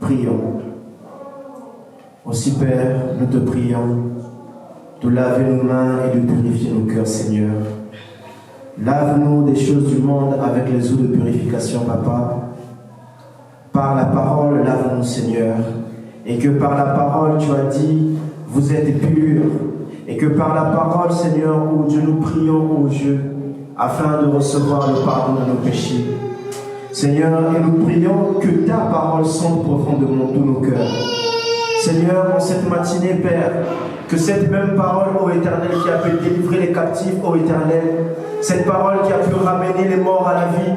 prions. Aussi, Père, nous te prions de laver nos mains et de purifier nos cœurs, Seigneur. Lave-nous des choses du monde avec les eaux de purification, Papa. Par la parole, lave-nous, Seigneur. Et que par la parole, tu as dit, vous êtes purs. Et que par la parole, Seigneur, ô Dieu, nous prions, ô Dieu, afin de recevoir le pardon de nos péchés. Seigneur, et nous prions que ta parole sonde profondément tous nos cœurs. Seigneur, en cette matinée, Père, que cette même parole, ô Éternel, qui a pu délivrer les captifs, ô Éternel, cette parole qui a pu ramener les morts à la vie,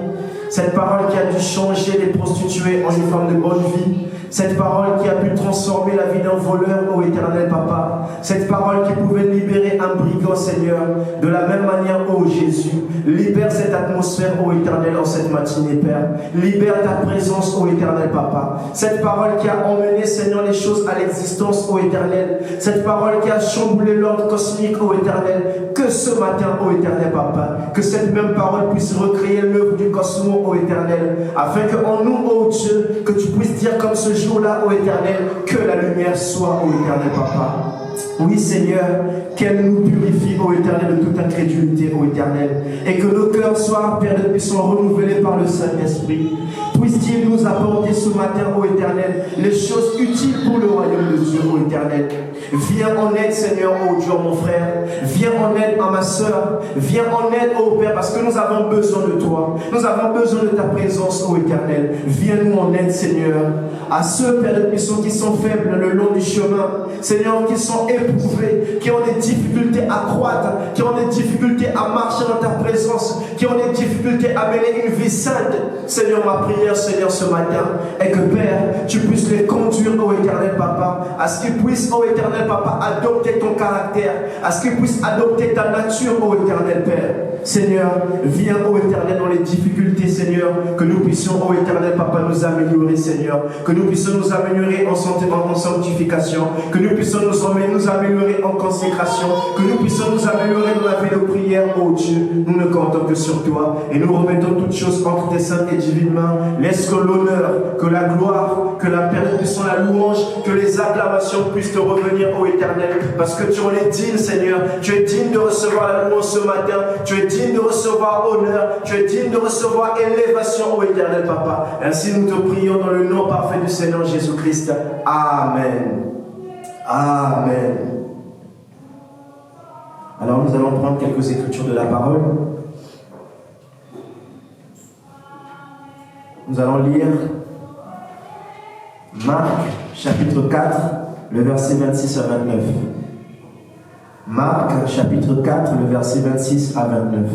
cette parole qui a dû changer les prostituées en une forme de bonne vie, cette parole qui a pu transformer la vie d'un voleur, ô Éternel Papa, cette parole qui pouvait libérer un brigand, Seigneur, de la même manière, ô Jésus, libère cette atmosphère, ô Éternel, en cette matinée, Père, libère ta présence, ô Éternel Papa, cette parole qui a emmené, Seigneur, les choses à l'existence, ô Éternel, cette parole qui a chamboulé l'ordre cosmique, ô Éternel, que ce matin, ô Éternel Papa, que cette même parole puisse recréer l'œuvre du cosmos, ô Éternel, afin que en nous, ô Dieu, que tu puisses dire comme ce jour-là, ô Éternel, que la lumière soit, ô Éternel Papa. Oui, Seigneur, qu'elle nous purifie, ô Éternel, de toute incrédulité, ô Éternel, et que nos cœurs soient, Père, de puissants renouvelés par le Saint-Esprit. Puisse-t-il nous apporter ce matin, ô Éternel, les choses utiles pour le royaume de Dieu, ô Éternel. Viens en aide, Seigneur, ô Dieu, mon frère. Viens en aide à ma soeur. Viens en aide, ô Père, parce que nous avons besoin de toi. Nous avons besoin de ta présence, ô Éternel. Viens-nous en aide, Seigneur. À ceux, Père de puissants, qui sont faibles le long du chemin. Seigneur, qui sont éprouvés, qui ont des difficultés à croître, qui ont des difficultés à marcher dans ta présence, qui ont des difficultés à mener une vie sainte. Seigneur, ma prière, Seigneur, ce matin, est que, Père, tu puisses les conduire, ô Éternel Papa, à ce qu'ils puissent, ô Éternel Papa, adopter ton caractère, à ce qu'ils puissent adopter ta nature, ô Éternel Père. Seigneur, viens, ô Éternel, dans les difficultés, Seigneur, que nous puissions, ô Éternel Papa, nous améliorer, Seigneur, que nous puissions nous améliorer en sanctification, que nous puissions nous améliorer en consécration, que nous puissions nous améliorer dans la vie de prière, ô Dieu. Nous ne comptons que sur toi et nous remettons toutes choses entre tes saintes et divines mains. Laisse que l'honneur, que la gloire, que la perdition, la louange, que les acclamations puissent te revenir, ô Éternel, parce que tu en es digne, Seigneur. Tu es digne de recevoir la louange ce matin. Tu es digne de recevoir honneur. Tu es digne de recevoir élévation, ô Éternel Papa. Ainsi nous te prions dans le nom parfait du Seigneur Jésus-Christ. Amen. Amen. Alors nous allons prendre quelques écritures de la parole. Nous allons lire Marc chapitre 4, le verset 26 à 29. Marc chapitre 4, le verset 26 à 29.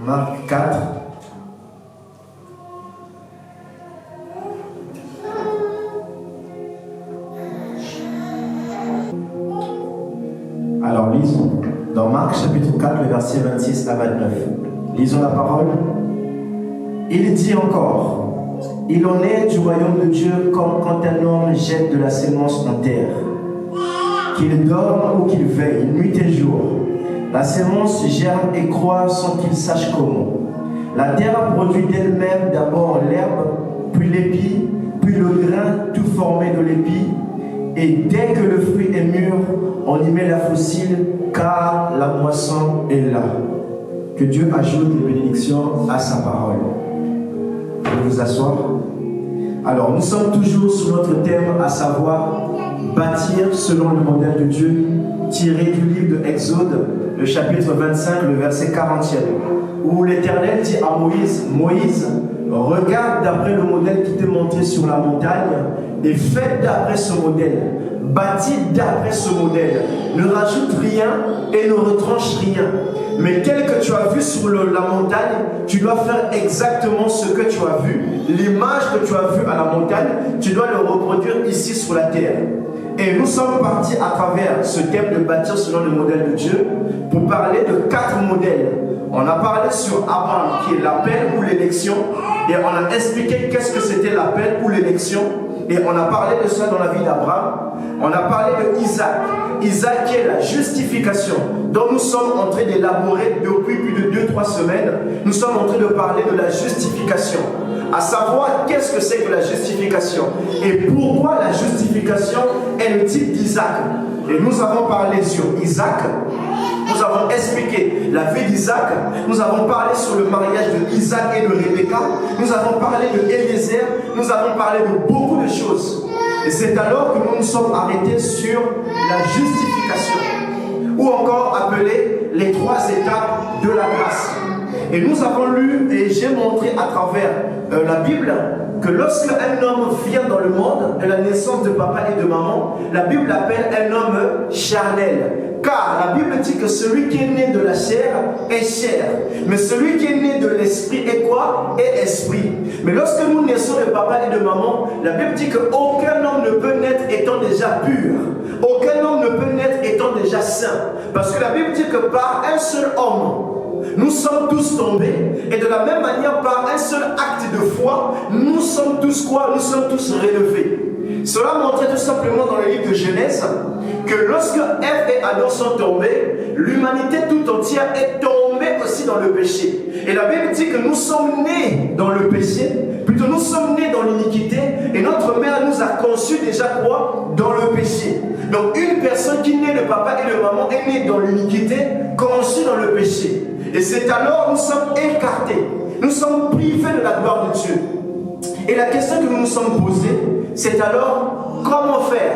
Marc 4. Alors lisons dans Marc chapitre 4, le verset 26 à 29. Lisons la parole. Il dit encore, il en est du royaume de Dieu comme quand un homme jette de la sémence en terre. Qu'il dorme ou qu'il veille, nuit et jour, la sémence germe et croît sans qu'il sache comment. La terre produit d'elle-même d'abord l'herbe, puis l'épi, puis le grain tout formé de l'épi. Et dès que le fruit est mûr, on y met la faucille, car la moisson est là. Que Dieu ajoute les bénédictions à sa parole. Vous vous asseoir. Alors, nous sommes toujours sur notre thème, à savoir bâtir selon le modèle de Dieu, tiré du livre de Exode, le chapitre 25, le verset 40e, où l'Éternel dit à Moïse, Moïse, regarde d'après le modèle qui t'est montré sur la montagne et fais d'après ce modèle, bâtis d'après ce modèle, ne rajoute rien et ne retranche rien. Mais tel que tu as vu sur la montagne, tu dois faire exactement ce que tu as vu. L'image que tu as vue à la montagne, tu dois le reproduire ici sur la terre. Et nous sommes partis à travers ce thème de bâtir selon le modèle de Dieu pour parler de 4 modèles. On a parlé sur Abraham, qui est l'appel ou l'élection, et on a expliqué qu'est-ce que c'était l'appel ou l'élection, et on a parlé de ça dans la vie d'Abraham. On a parlé de Isaac. Isaac qui est la justification, dont nous sommes en train d'élaborer depuis plus de 2-3 semaines. Nous sommes en train de parler de la justification. À savoir, qu'est-ce que c'est que la justification? Et pourquoi la justification est le type d'Isaac? Et nous avons parlé sur Isaac. Nous avons expliqué la vie d'Isaac. Nous avons parlé sur le mariage de Isaac et de Rebecca. Nous avons parlé de Eliezer. Nous avons parlé de beaucoup de choses. Et c'est alors que nous nous sommes arrêtés sur la justification, ou encore appelé les 3 étapes de la grâce. Et nous avons lu, et j'ai montré à travers la Bible, que lorsque un homme vient dans le monde, de la naissance de papa et de maman, la Bible appelle un homme charnel. Car la Bible dit que celui qui est né de la chair est chair. Mais celui qui est né de l'esprit est quoi? Est esprit. Mais lorsque nous naissons de papa et de maman, la Bible dit qu'aucun homme ne peut naître étant déjà pur. Aucun homme ne peut naître étant déjà saint. Parce que la Bible dit que par un seul homme, nous sommes tous tombés, et de la même manière, par un seul acte de foi, nous sommes tous quoi? Nous sommes tous relevés. Cela montrait tout simplement dans le livre de Genèse que lorsque Ève et Adam sont tombés, l'humanité tout entière est tombée aussi dans le péché. Et la Bible dit que nous sommes nés dans le péché, plutôt nous sommes nés dans l'iniquité, et notre mère nous a conçus déjà quoi? Dans le péché. Donc une personne qui naît de papa et de maman est née dans l'iniquité, conçue dans le péché. Et c'est alors nous sommes écartés, nous sommes privés de la gloire de Dieu. Et la question que nous nous sommes posée, c'est alors comment faire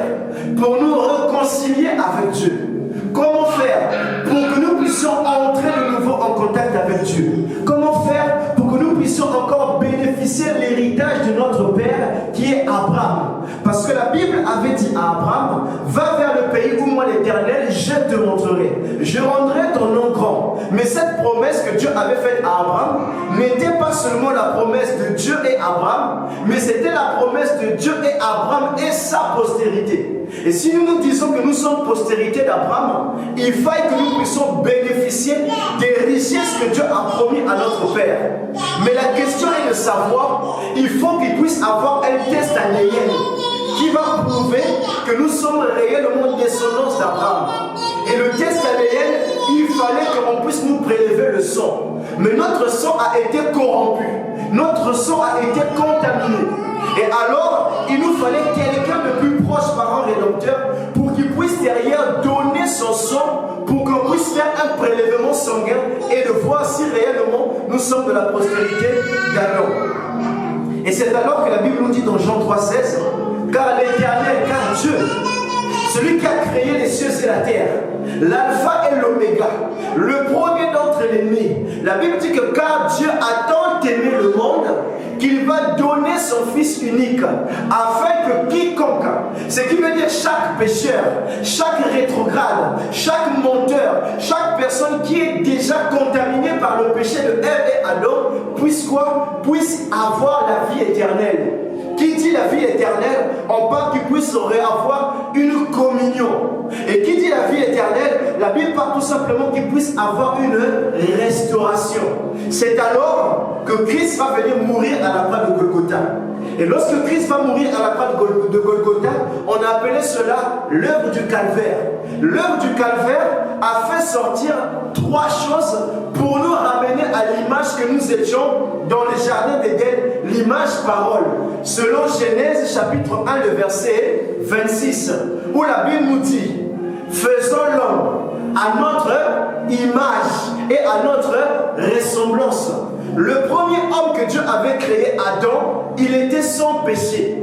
pour nous réconcilier avec Dieu? Comment faire pour que nous puissions entrer de nouveau en contact avec Dieu? Comment faire pour que nous puissions encore bénéficier de l'héritage de notre Père qui est Abraham? Parce que la Bible avait dit à Abraham, va vers le pays où moi l'Éternel, je te montrerai. Je rendrai ton nom grand. Mais cette promesse que Dieu avait faite à Abraham n'était pas seulement la promesse de Dieu et Abraham, mais c'était la promesse de Dieu et Abraham et sa postérité. Et si nous nous disons que nous sommes postérité d'Abraham, il faille que nous puissions bénéficier des richesses que Dieu a promis à notre Père. Mais la question est de savoir, il faut qu'il puisse avoir un test ADN qui va prouver que nous sommes réellement descendants d'Abraham. Et le test ADN, il fallait qu'on puisse nous prélever le sang. Mais notre sang a été corrompu. Notre sang a été contaminé. Et alors, il nous fallait quelqu'un de plus proche, parent rédempteur, pour qu'il puisse derrière donner son sang, pour qu'on puisse faire un prélèvement sanguin et de voir si réellement nous sommes de la postérité d'Adam. Et c'est alors que la Bible nous dit dans Jean 3,16, car l'Éternel, car Dieu, celui qui a créé les cieux et la terre, l'alpha et l'oméga, le premier d'entre les nés. La Bible dit que car Dieu a tant aimé le monde qu'il va donner son Fils unique, afin que quiconque, ce qui veut dire chaque pécheur, chaque rétrograde, chaque menteur, chaque personne qui est déjà contaminée par le péché de Ève et Adam, puisse quoi? Puisse avoir la vie éternelle. Qui dit la vie éternelle, on parle qu'il puisse avoir une communion. Et qui dit la vie éternelle, la Bible parle tout simplement qu'il puisse avoir une restauration. C'est alors que Christ va venir mourir à la croix de Golgotha. Et lorsque Christ va mourir à la croix de Golgotha, on a appelé cela l'œuvre du calvaire. L'œuvre du calvaire a fait sortir 3 choses pour nous ramener à l'image que nous étions dans le jardin d'Éden, l'image parole. Selon Genèse chapitre 1, le verset 26, où la Bible nous dit, faisons l'homme à notre image et à notre ressemblance. Le premier homme que Dieu avait créé, Adam, il était sans péché.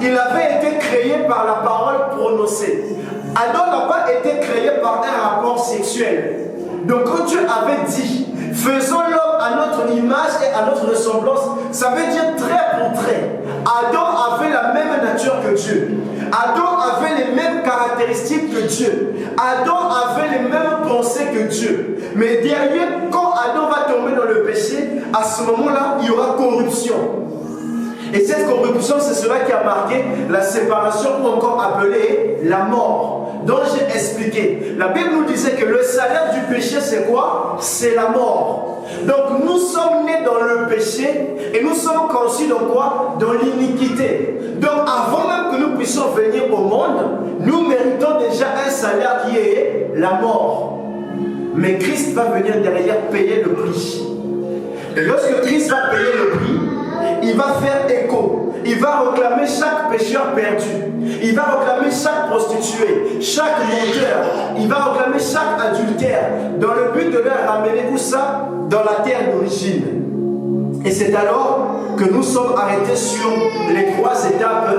Il avait été créé par la parole prononcée. Adam n'a pas été créé par un rapport sexuel. Donc quand Dieu avait dit, faisons l'homme à notre image et à notre ressemblance, ça veut dire trait pour trait. Adam avait la même nature que Dieu. Adam avait les mêmes caractéristiques que Dieu. Adam avait les mêmes pensées que Dieu. Mais derrière, quand Adam va tomber dans le péché, à ce moment-là, il y aura corruption. Et cette corruption, c'est cela qui a marqué la séparation, ou encore appelée la mort, dont j'ai expliqué. La Bible nous disait que le salaire du péché, c'est quoi? C'est la mort. Donc nous sommes nés dans le péché et nous sommes conçus dans quoi? Dans l'iniquité. Donc avant même que nous puissions venir au monde, nous méritons déjà un salaire qui est la mort. Mais Christ va venir derrière payer le prix. Et lorsque Christ va payer le prix, il va faire écho. Il va réclamer chaque pécheur perdu. Il va réclamer chaque prostituée, chaque menteur. Il va réclamer chaque adultère dans le but de leur ramener où ça? Dans la terre d'origine. Et c'est alors que nous sommes arrêtés sur les 3 étapes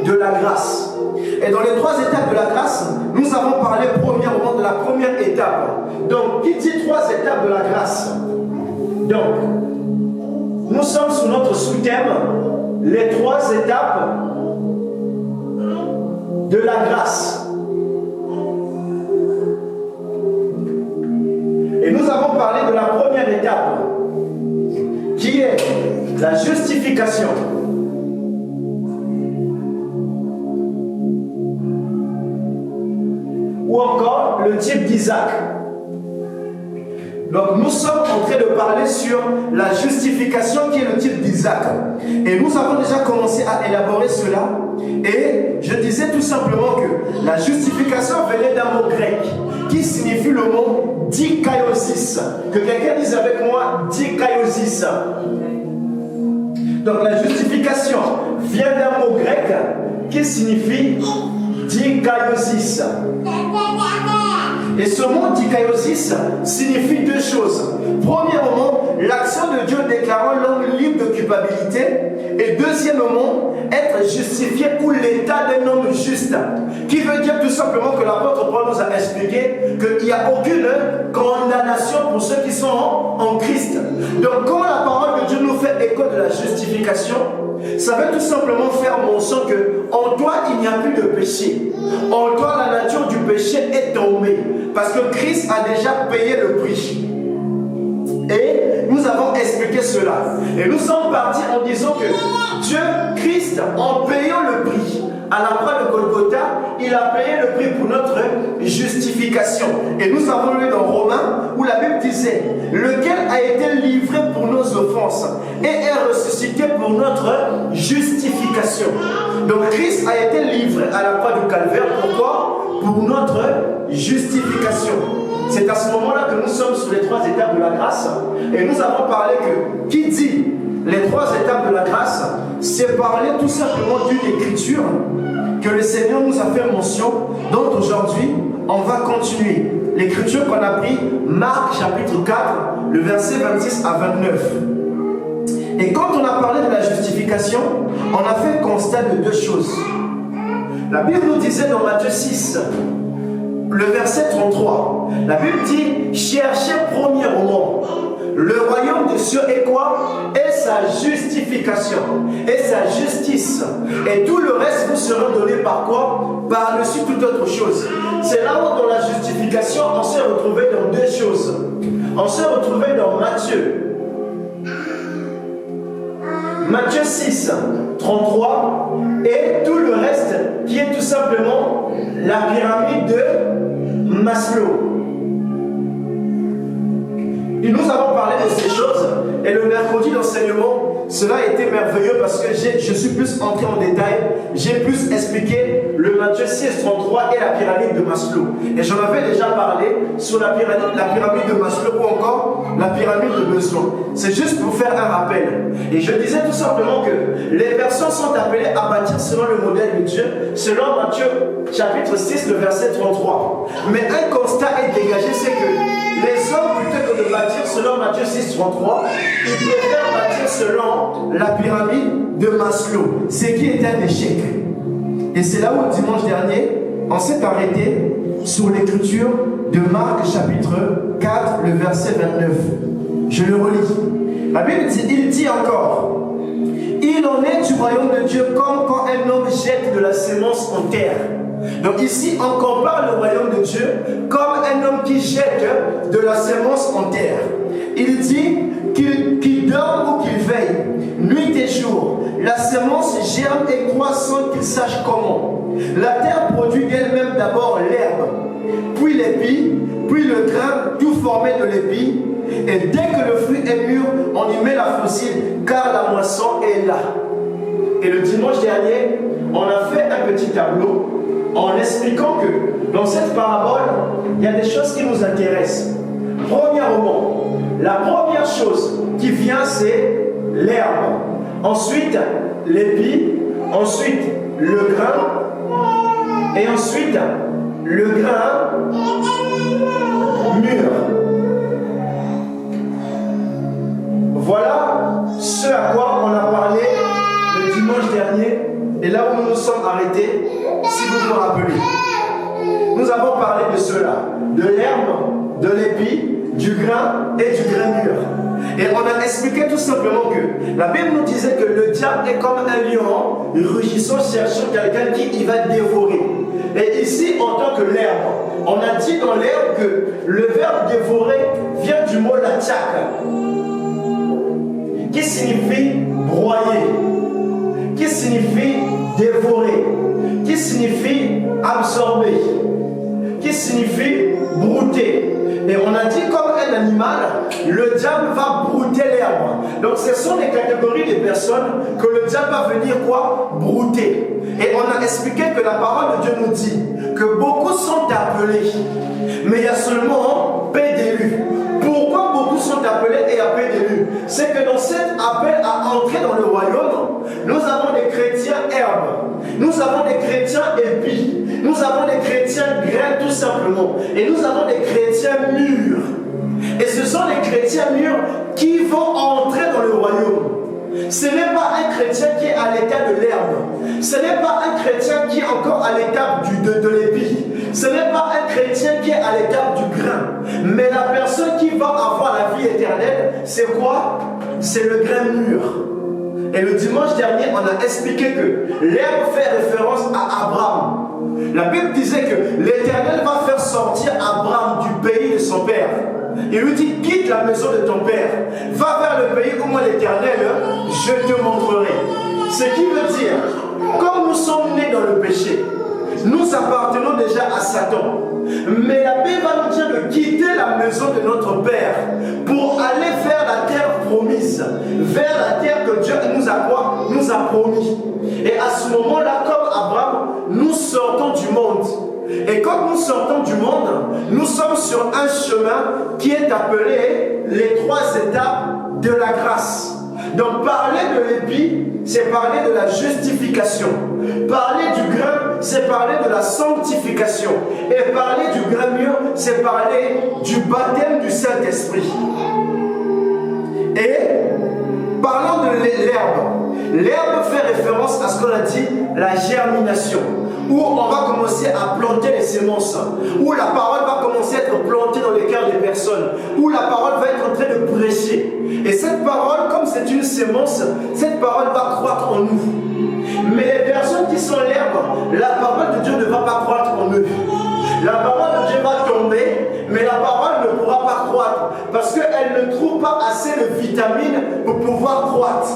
de la grâce. Et dans les 3 étapes de la grâce, nous avons parlé premièrement de la première étape. Donc, qui dit 3 étapes de la grâce? Donc, nous sommes sous notre sous-thème, les 3 étapes de la grâce. Et nous avons parlé de la première étape, qui est la justification. Ou encore le type d'Isaac. Donc nous sommes en train de parler sur la justification qui est le type d'Isaac. Et nous avons déjà commencé à élaborer cela. Et je disais tout simplement que la justification venait d'un mot grec qui signifie le mot dikaiosis. Que quelqu'un dise avec moi dikaiosis. Donc la justification vient d'un mot grec qui signifie dikaiosis. Et ce mot dikaiosis signifie 2 choses. Premièrement, l'action de Dieu déclarant l'homme libre de culpabilité. Et deuxièmement, être justifié ou l'état d'un homme juste. Qui veut dire tout simplement que l'apôtre Paul nous a expliqué qu'il n'y a aucune condamnation pour ceux qui sont en Christ. Donc quand la parole de Dieu nous fait écho de la justification, ça veut tout simplement faire mention que en toi il n'y a plus de péché. En toi la nature du péché est tombée. Parce que Christ a déjà payé le prix. Et nous avons expliqué cela. Et nous sommes partis en disant que Dieu, Christ, en payant le prix, à la croix de Golgotha, il a payé le prix pour notre justification. Et nous avons lu dans Romains où la Bible disait, lequel a été livré pour nos offenses et est ressuscité pour notre justification. Donc Christ a été livré à la croix du Calvaire. Pourquoi? Pour notre justification. C'est à ce moment-là que nous sommes sur les 3 étapes de la grâce. Et nous avons parlé que, qui dit les 3 étapes de la grâce, c'est parler tout simplement d'une écriture que le Seigneur nous a fait mention. Donc aujourd'hui, on va continuer. L'écriture qu'on a pris, Marc chapitre 4, le verset 26 à 29. Et quand on a parlé de la justification, on a fait constat de 2 choses. La Bible nous disait dans Matthieu 6, le verset 33, la Bible dit, cherchez premièrement le royaume des cieux et quoi? Et sa justification, et sa justice. Et tout le reste vous sera donné par quoi? Par-dessus toute autre chose. C'est là où dans la justification, on s'est retrouvé dans 2 choses. On s'est retrouvé dans Matthieu 6, 33, et tout le reste qui est tout simplement la pyramide de Maslow. Et nous avons parlé de ces choses, et le mercredi d'enseignement, cela a été merveilleux parce que je suis plus entré en détail, j'ai plus expliqué le Matthieu 6, 33 et la pyramide de Maslow. Et j'en avais déjà parlé sur la pyramide de Maslow ou encore la pyramide de besoin. C'est juste pour faire un rappel. Et je disais tout simplement que les personnes sont appelées à bâtir selon le modèle de Dieu, selon Matthieu chapitre 6, le verset 33. Mais un constat est dégagé, c'est que les hommes, plutôt que de bâtir selon Matthieu 6, 33, ils préfèrent bâtir selon la pyramide de Maslow, ce qui est un échec. Et c'est là où dimanche dernier, on s'est arrêté sur l'écriture de Marc chapitre 4, le verset 29. Je le relis. La Bible dit, il dit encore, il en est du royaume de Dieu comme quand un homme jette de la sémence en terre. Donc ici, on compare le royaume de Dieu comme un homme qui jette de la sémence en terre. Il dit qu'il dorme ou qu'il veille, nuit et jour. La sémence germe et croît sans qu'il sache comment. La terre produit d'elle-même d'abord l'herbe, puis l'épi, puis le grain tout formé de l'épi, et dès que le fruit est mûr, on y met la faucille, car la moisson est là. Et le dimanche dernier, on a fait un petit tableau en expliquant que dans cette parabole, il y a des choses qui nous intéressent. Premièrement, la première chose qui vient, c'est l'herbe. Ensuite, l'épi. Ensuite, le grain. Et ensuite, le grain mûr. Voilà ce à quoi on a parlé le dimanche dernier. Et là où nous nous sommes arrêtés, si vous vous rappelez. Nous avons parlé de cela, de l'herbe, de l'épi, du grain et du grain mûr. Et on a expliqué tout simplement que la Bible nous disait que le diable est comme un lion rugissant, cherchant quelqu'un qui il va dévorer. Et ici, en tant que l'herbe, on a dit dans l'herbe que le verbe dévorer vient du mot latiak, qui signifie broyer, qui signifie dévorer, qui signifie absorber, qui signifie brouter. Et on a dit comme un animal, le diable va brouter l'herbe. Donc ce sont des catégories de personnes que le diable va venir quoi? Brouter. Et on a expliqué que la parole de Dieu nous dit que beaucoup sont appelés, mais il y a seulement peu d'élus. Pourquoi beaucoup sont appelés et il y a peu d'élus? C'est que dans cet appel à entrer dans le royaume, nous avons des chrétiens herbes, nous avons des chrétiens épis, nous avons des chrétiens grains tout simplement, et nous avons des chrétiens mûrs. Et ce sont les chrétiens mûrs qui vont entrer dans le royaume. Ce n'est pas un chrétien qui est à l'état de l'herbe. Ce n'est pas un chrétien qui est encore à l'étape de l'épi. Ce n'est pas un chrétien qui est à l'étape du grain. Mais la personne qui va avoir la vie éternelle, c'est quoi? C'est le grain mûr. Et le dimanche dernier, on a expliqué que l'herbe fait référence à Abraham. La Bible disait que l'Éternel va faire sortir Abraham du pays de son père. Il lui dit, quitte la maison de ton père, va vers le pays où moi l'Éternel, je te montrerai. Ce qui veut dire, comme nous sommes nés dans le péché, nous appartenons déjà à Satan. Mais la Bible va nous dire de quitter la maison de notre Père pour aller vers la terre promise, vers la terre que Dieu nous a promis. Et à ce moment-là, comme Abraham, nous sortons du monde. Et quand nous sortons du monde, nous sommes sur un chemin qui est appelé les 3 étapes de la grâce. Donc parler de l'épi, c'est parler de la justification. Parler du grain, c'est parler de la sanctification. Et parler du grain mûr, c'est parler du baptême du Saint-Esprit. Et parlons de l'herbe. L'herbe fait référence à ce qu'on a dit, la germination, où on va commencer à planter les semences, où la parole va commencer à être plantée dans les cœurs des personnes, où la parole va être en train de prêcher. Et cette parole, comme c'est une sémence, cette parole va croître en nous. Mais les personnes qui sont l'herbe, la parole de Dieu ne va pas croître en eux. La parole de Dieu va tomber, mais la parole ne pourra pas croître parce qu'elle ne trouve pas assez de vitamines pour pouvoir croître.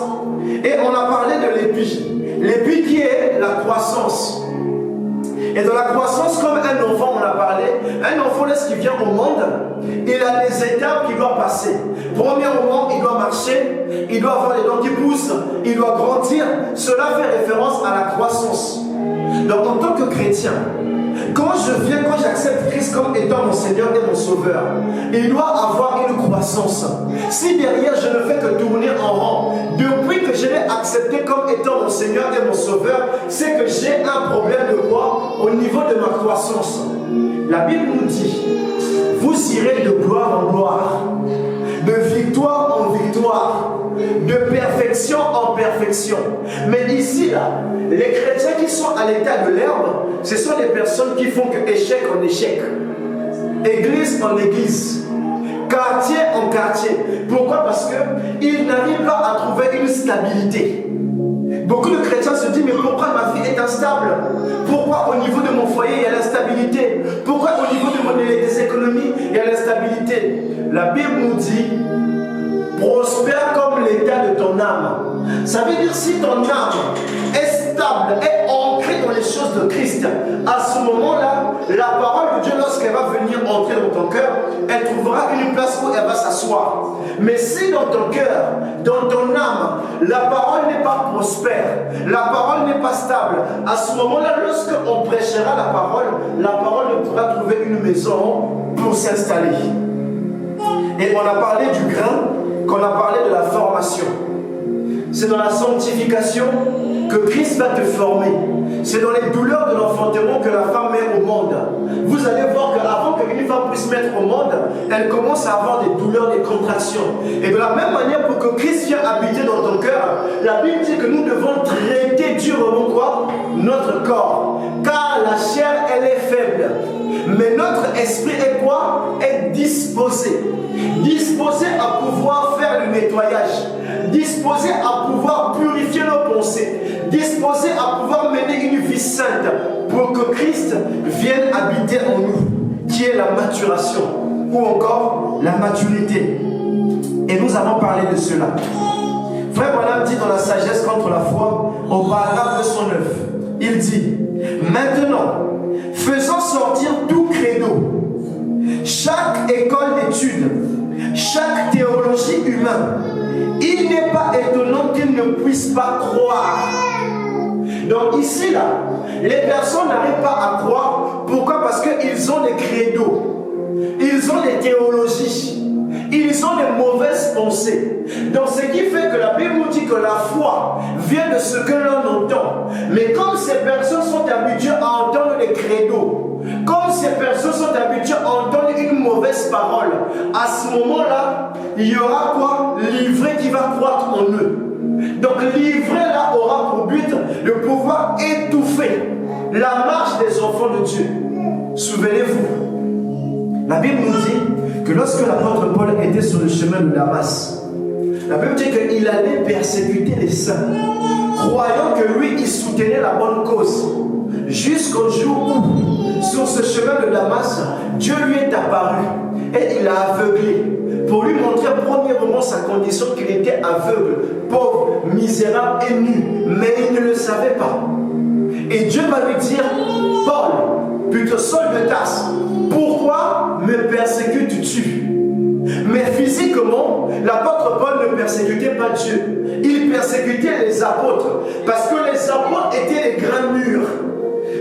Et on a parlé de l'épi. L'épi qui est la croissance. Et dans la croissance, comme un enfant, on a parlé, un enfant, lorsqu'il vient au monde, il a des étapes qu'il doit passer. Premièrement, il doit marcher, il doit avoir les dents qui poussent, il doit grandir. Cela fait référence à la croissance. Donc en tant que chrétien, quand j'accepte Christ comme étant mon Seigneur et mon Sauveur, il doit avoir une croissance. Si derrière je ne fais que tourner en rond, depuis que je l'ai accepté comme étant mon Seigneur et mon Sauveur, c'est que j'ai un problème de quoi? Au niveau de ma croissance. La Bible nous dit, vous irez de gloire en gloire, de victoire en victoire, de perfection en perfection. Mais ici, là, les chrétiens qui sont à l'état de l'herbe, ce sont des personnes qui font que échec en échec, église en église, quartier en quartier. Pourquoi? Parce qu'ils n'arrivent pas à trouver une stabilité. Beaucoup de chrétiens se disent, mais pourquoi ma vie est instable? Pourquoi au niveau de mon foyer il y a l'instabilité? Pourquoi au niveau des économies il y a l'instabilité? La Bible nous dit, prospère comme l'état de ton âme. Ça veut dire si ton âme est stable, est ancrée dans les choses de Christ, à ce moment-là, la parole de Dieu, lorsqu'elle va venir entrer dans ton cœur, elle trouvera une place où elle va s'asseoir. Mais si dans ton cœur, dans ton âme, la parole n'est pas prospère, la parole n'est pas stable, à ce moment-là, lorsqu'on prêchera la parole ne pourra trouver une maison pour s'installer. Et on a parlé du grain, qu'on a parlé de la formation. C'est dans la sanctification que Christ va te former. C'est dans les douleurs de l'enfantement que la femme met au monde. Vous allez voir qu'avant qu'une femme puisse mettre au monde, elle commence à avoir des douleurs, des contractions. Et de la même manière, pour que Christ vienne habiter dans ton cœur, la Bible dit que nous devons traiter durement quoi? Notre corps. Car la chair, elle est faible. Mais notre esprit est quoi? Est disposé. Disposé à pouvoir faire le nettoyage. Disposé à pouvoir purifier nos pensées. Disposé à pouvoir mener une vie sainte pour que Christ vienne habiter en nous, qui est la maturation ou encore la maturité. Et nous avons parlé de cela. Frère Branham dit dans la sagesse contre la foi, au paragraphe 209, il dit: maintenant, faisons sortir tout credo, chaque école d'études, chaque théologie humaine. Il n'est pas étonnant qu'ils ne puissent pas croire. Donc ici, là, les personnes n'arrivent pas à croire. Pourquoi? Parce qu'ils ont des credos. Ils ont des théologies. Ils ont des mauvaises pensées. Donc ce qui fait que la Bible nous dit que la foi vient de ce que l'on entend. Mais comme ces personnes sont habituées à entendre les credos, comme ces personnes sont habituées à entendre une mauvaise parole, à ce moment-là, il y aura quoi? L'ivraie qui va croître en eux. Donc l'ivraie là aura pour but de pouvoir étouffer la marche des enfants de Dieu. Souvenez-vous, la Bible nous dit que lorsque l'apôtre Paul était sur le chemin de Damas, la Bible dit qu'il allait persécuter les saints, croyant que lui, il soutenait la bonne cause. Jusqu'au jour où, sur ce chemin de Damas, Dieu lui est apparu et il l'a aveuglé pour lui montrer premièrement sa condition, qu'il était aveugle, pauvre, misérable et nu, mais il ne le savait pas. Et Dieu va lui dire: Paul, plutôt Saul de Tarse, pourquoi me persécutes-tu? Mais physiquement, l'apôtre Paul ne persécutait pas Dieu. Il persécutait les apôtres. Parce que les apôtres étaient les grands murs.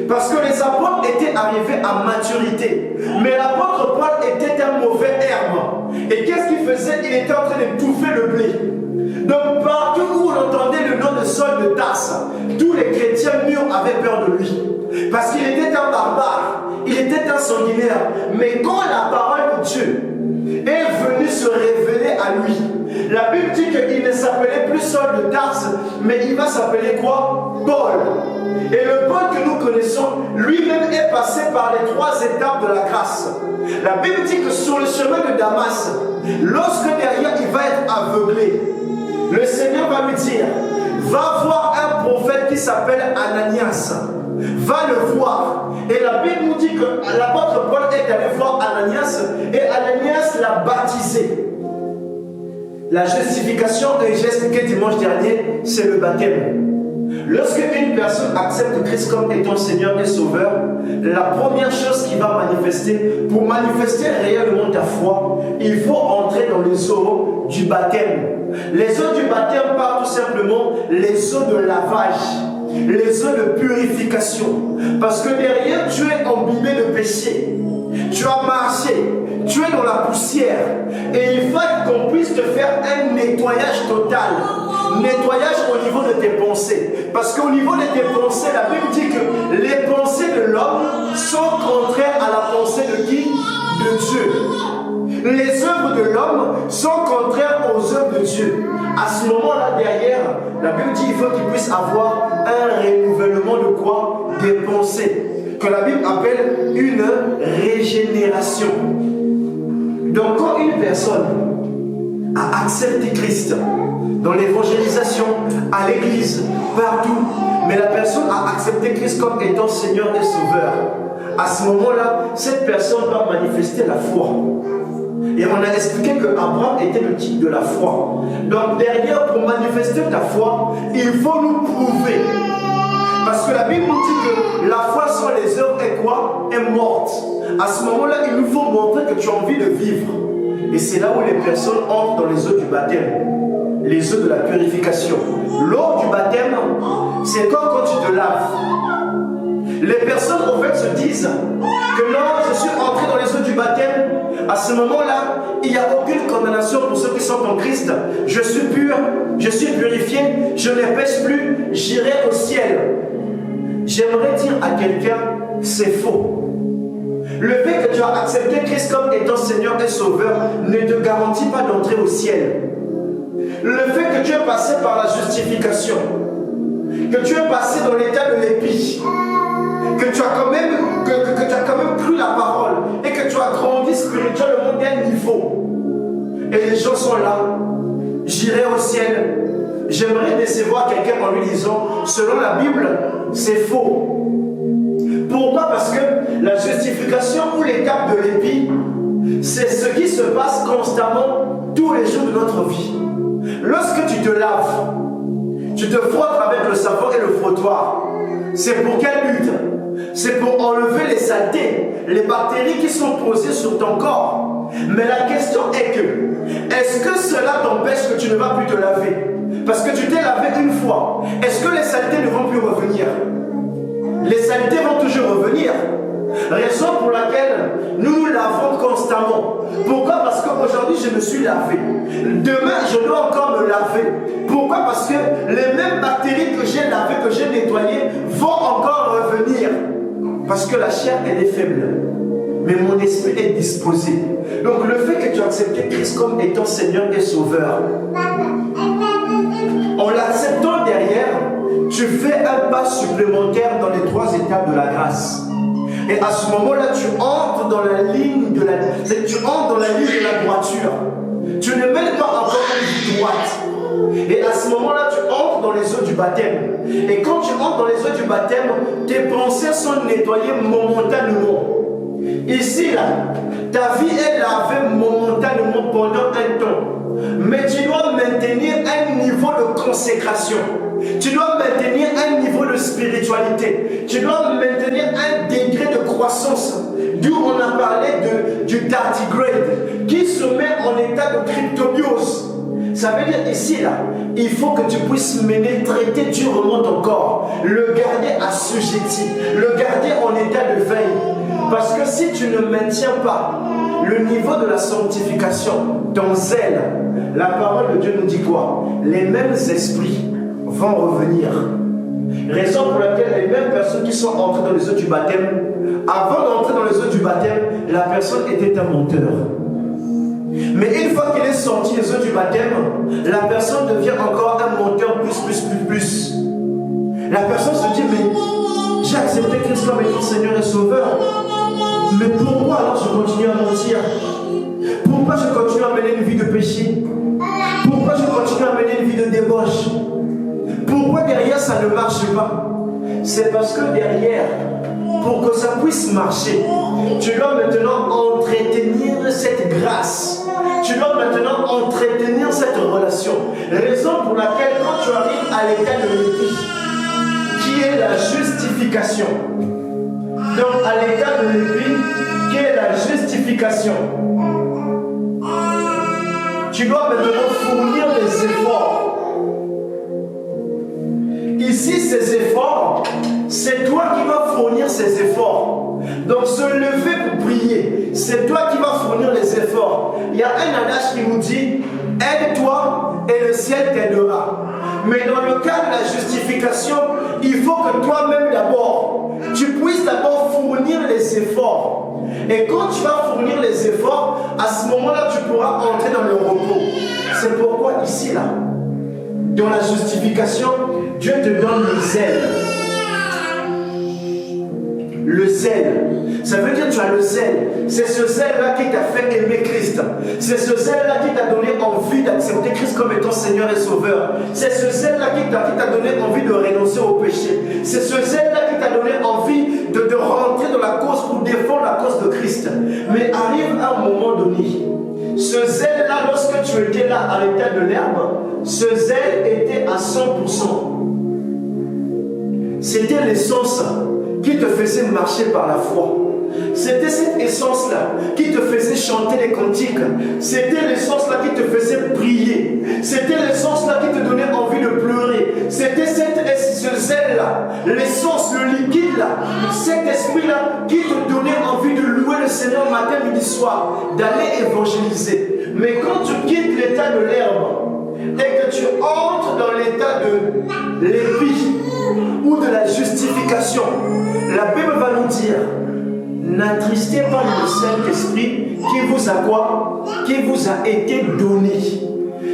Parce que les apôtres étaient arrivés à maturité. Mais l'apôtre Paul était un mauvais herbe. Et qu'est-ce qu'il faisait? Il était en train d'étouffer le blé. Donc partout où on entendait le nom de Saul de Tarse, tous les chrétiens mûrs avaient peur de lui. Parce qu'il était un barbare. Il était un sanguinaire. Mais quand la parole de Dieu est venue se révéler à lui, la Bible dit qu'il ne s'appelait plus Saul de Tarse, mais il va s'appeler quoi? Paul. Et le Paul que nous connaissons, lui-même est passé par les 3 étapes de la grâce. La Bible dit que sur le chemin de Damas, lorsque derrière il va être aveuglé, le Seigneur va lui dire: va voir un prophète qui s'appelle Ananias. Va le voir. Et la Bible nous dit que l'apôtre Paul est allé voir Ananias et Ananias l'a baptisé. La justification, et j'ai expliqué dimanche dernier, c'est le baptême. Lorsque une personne accepte Christ comme étant Seigneur et Sauveur, la première chose qui va manifester, pour manifester réellement ta foi, il faut entrer dans les eaux du baptême. Les eaux du baptême parlent tout simplement les eaux de lavage, les eaux de purification. Parce que derrière, tu es imbibé de péché. Tu as marché, tu es dans la poussière. Et il faut qu'on puisse te faire un nettoyage total. Nettoyage au niveau de tes pensées. Parce qu'au niveau de tes pensées, la Bible dit que les pensées de l'homme sont contraires à la pensée de qui? De Dieu. Les œuvres de l'homme sont contraires aux œuvres de Dieu. À ce moment-là, derrière, la Bible dit qu'il faut qu'il puisse avoir un renouvellement de quoi? Des pensées. Que la Bible appelle une régénération. Donc quand une personne a accepté Christ dans l'évangélisation, à l'église, partout, mais la personne a accepté Christ comme étant Seigneur et Sauveur, à ce moment-là, cette personne va manifester la foi. Et on a expliqué que Abraham était le type de la foi. Donc derrière, pour manifester ta foi, il faut nous prouver Parce que la Bible nous dit que la foi sans les œuvres est quoi? Est morte. À ce moment-là, il nous faut montrer que tu as envie de vivre. Et c'est là où les personnes entrent dans les eaux du baptême, les eaux de la purification. L'eau du baptême, c'est comme quand tu te laves. Les personnes en fait se disent que non, je suis entré dans les eaux du baptême. À ce moment-là, il n'y a aucune condamnation pour ceux qui sont en Christ. Je suis pur, je suis purifié, je ne pêche plus, j'irai au ciel. J'aimerais dire à quelqu'un, c'est faux. Le fait que tu as accepté Christ comme étant Seigneur et Sauveur ne te garantit pas d'entrer au ciel. Le fait que tu es passé par la justification, que tu es passé dans l'état de l'épi, que tu as quand même cru la parole et que tu as grandi spirituellement d'un niveau. Et les gens sont là. J'irai au ciel. J'aimerais décevoir quelqu'un en lui disant, selon la Bible, c'est faux. Pourquoi? Parce que la justification ou l'étape de l'épi, c'est ce qui se passe constamment tous les jours de notre vie. Lorsque tu te laves, tu te frottes avec le savon et le frottoir. C'est pour quel but? C'est pour enlever les saletés, les bactéries qui sont posées sur ton corps. Mais la question est que, est-ce que cela t'empêche que tu ne vas plus te laver? Parce que tu t'es lavé une fois. Est-ce que les saletés ne vont plus revenir? Les saletés vont toujours revenir. Raison pour laquelle nous nous lavons constamment. Pourquoi? Parce qu'aujourd'hui je me suis lavé. Demain je dois encore me laver. Pourquoi? Parce que les mêmes bactéries que j'ai lavées, que j'ai nettoyées, vont encore revenir. Parce que la chair elle est faible. Mais mon esprit est disposé. Donc le fait que tu as accepté Christ comme étant Seigneur et Sauveur, en l'acceptant derrière, tu fais un pas supplémentaire dans les 3 étapes de la grâce. Et à ce moment-là, tu entres dans la ligne de la droiture. Tu ne mènes pas encore une vie droite. Et à ce moment-là, tu entres dans les eaux du baptême. Et quand tu entres dans les eaux du baptême, tes pensées sont nettoyées momentanément. Ici, là, ta vie est lavée momentanément pendant un temps. Mais tu dois maintenir un niveau de consécration. Tu dois maintenir un niveau de spiritualité. Tu dois maintenir un degré de croissance. D'où on a parlé du tardigrade, qui se met en état de cryptobiose. Ça veut dire ici, là, il faut que tu puisses traiter durement ton corps, le garder assujetti, le garder en état de veille. Parce que si tu ne maintiens pas le niveau de la sanctification, ton zèle, la parole de Dieu nous dit quoi? Les mêmes esprits vont revenir. Raison pour laquelle les mêmes personnes qui sont entrées dans les eaux du baptême, avant d'entrer dans les eaux du baptême, la personne était un menteur. Mais une fois qu'il est sorti des eaux du baptême, la personne devient encore un menteur plus. La personne se dit, mais j'ai accepté Christ comme étant Seigneur et Sauveur. Mais pourquoi alors je continue à mentir? Pourquoi je continue à mener une vie de péché? Pourquoi je continue à mener une vie de débauche? Pourquoi derrière ça ne marche pas? C'est parce que derrière, pour que ça puisse marcher, tu dois maintenant entretenir cette grâce. Tu dois maintenant entretenir cette relation. Raison pour laquelle quand tu arrives à l'état de l'épi, qui est la justification. Donc à l'état de l'épi, qui est la justification, tu dois maintenant fournir des efforts. Ici, ces efforts, c'est toi qui vas fournir ces efforts. Donc se lever pour prier, c'est toi qui vas fournir les efforts. Il y a un adage qui nous dit, aide-toi et le ciel t'aidera. Mais dans le cas de la justification, il faut que toi-même d'abord, tu puisses d'abord fournir les efforts. Et quand tu vas fournir les efforts, à ce moment-là, tu pourras entrer dans le repos. C'est pourquoi ici, là, dans la justification, Dieu te donne le zèle. Le zèle. Ça veut dire que tu as le zèle. C'est ce zèle-là qui t'a fait aimer Christ. C'est ce zèle-là qui t'a donné envie d'accepter Christ comme étant Seigneur et Sauveur. C'est ce zèle-là qui t'a donné envie de renoncer au péché. C'est ce zèle-là qui t'a donné envie de rentrer dans la cause pour défendre la cause de Christ. Mais arrive un moment donné, ce zèle-là, lorsque tu étais là à l'état de l'herbe, ce zèle était à 100%. c'était l'essence qui te faisait marcher par la foi. C'était cette essence-là qui te faisait chanter les cantiques. C'était l'essence-là qui te faisait prier. C'était l'essence-là qui te donnait envie de pleurer. C'était ce zèle-là, l'essence, le liquide-là, cet esprit-là qui te donnait envie de louer le Seigneur matin, midi, soir, d'aller évangéliser. Mais quand tu quittes l'état de l'herbe et que tu entres dans l'état de l'épi ou de la justification, la Bible va nous dire: n'attristez pas le Saint-Esprit qui vous a quoi? Qui vous a été donné.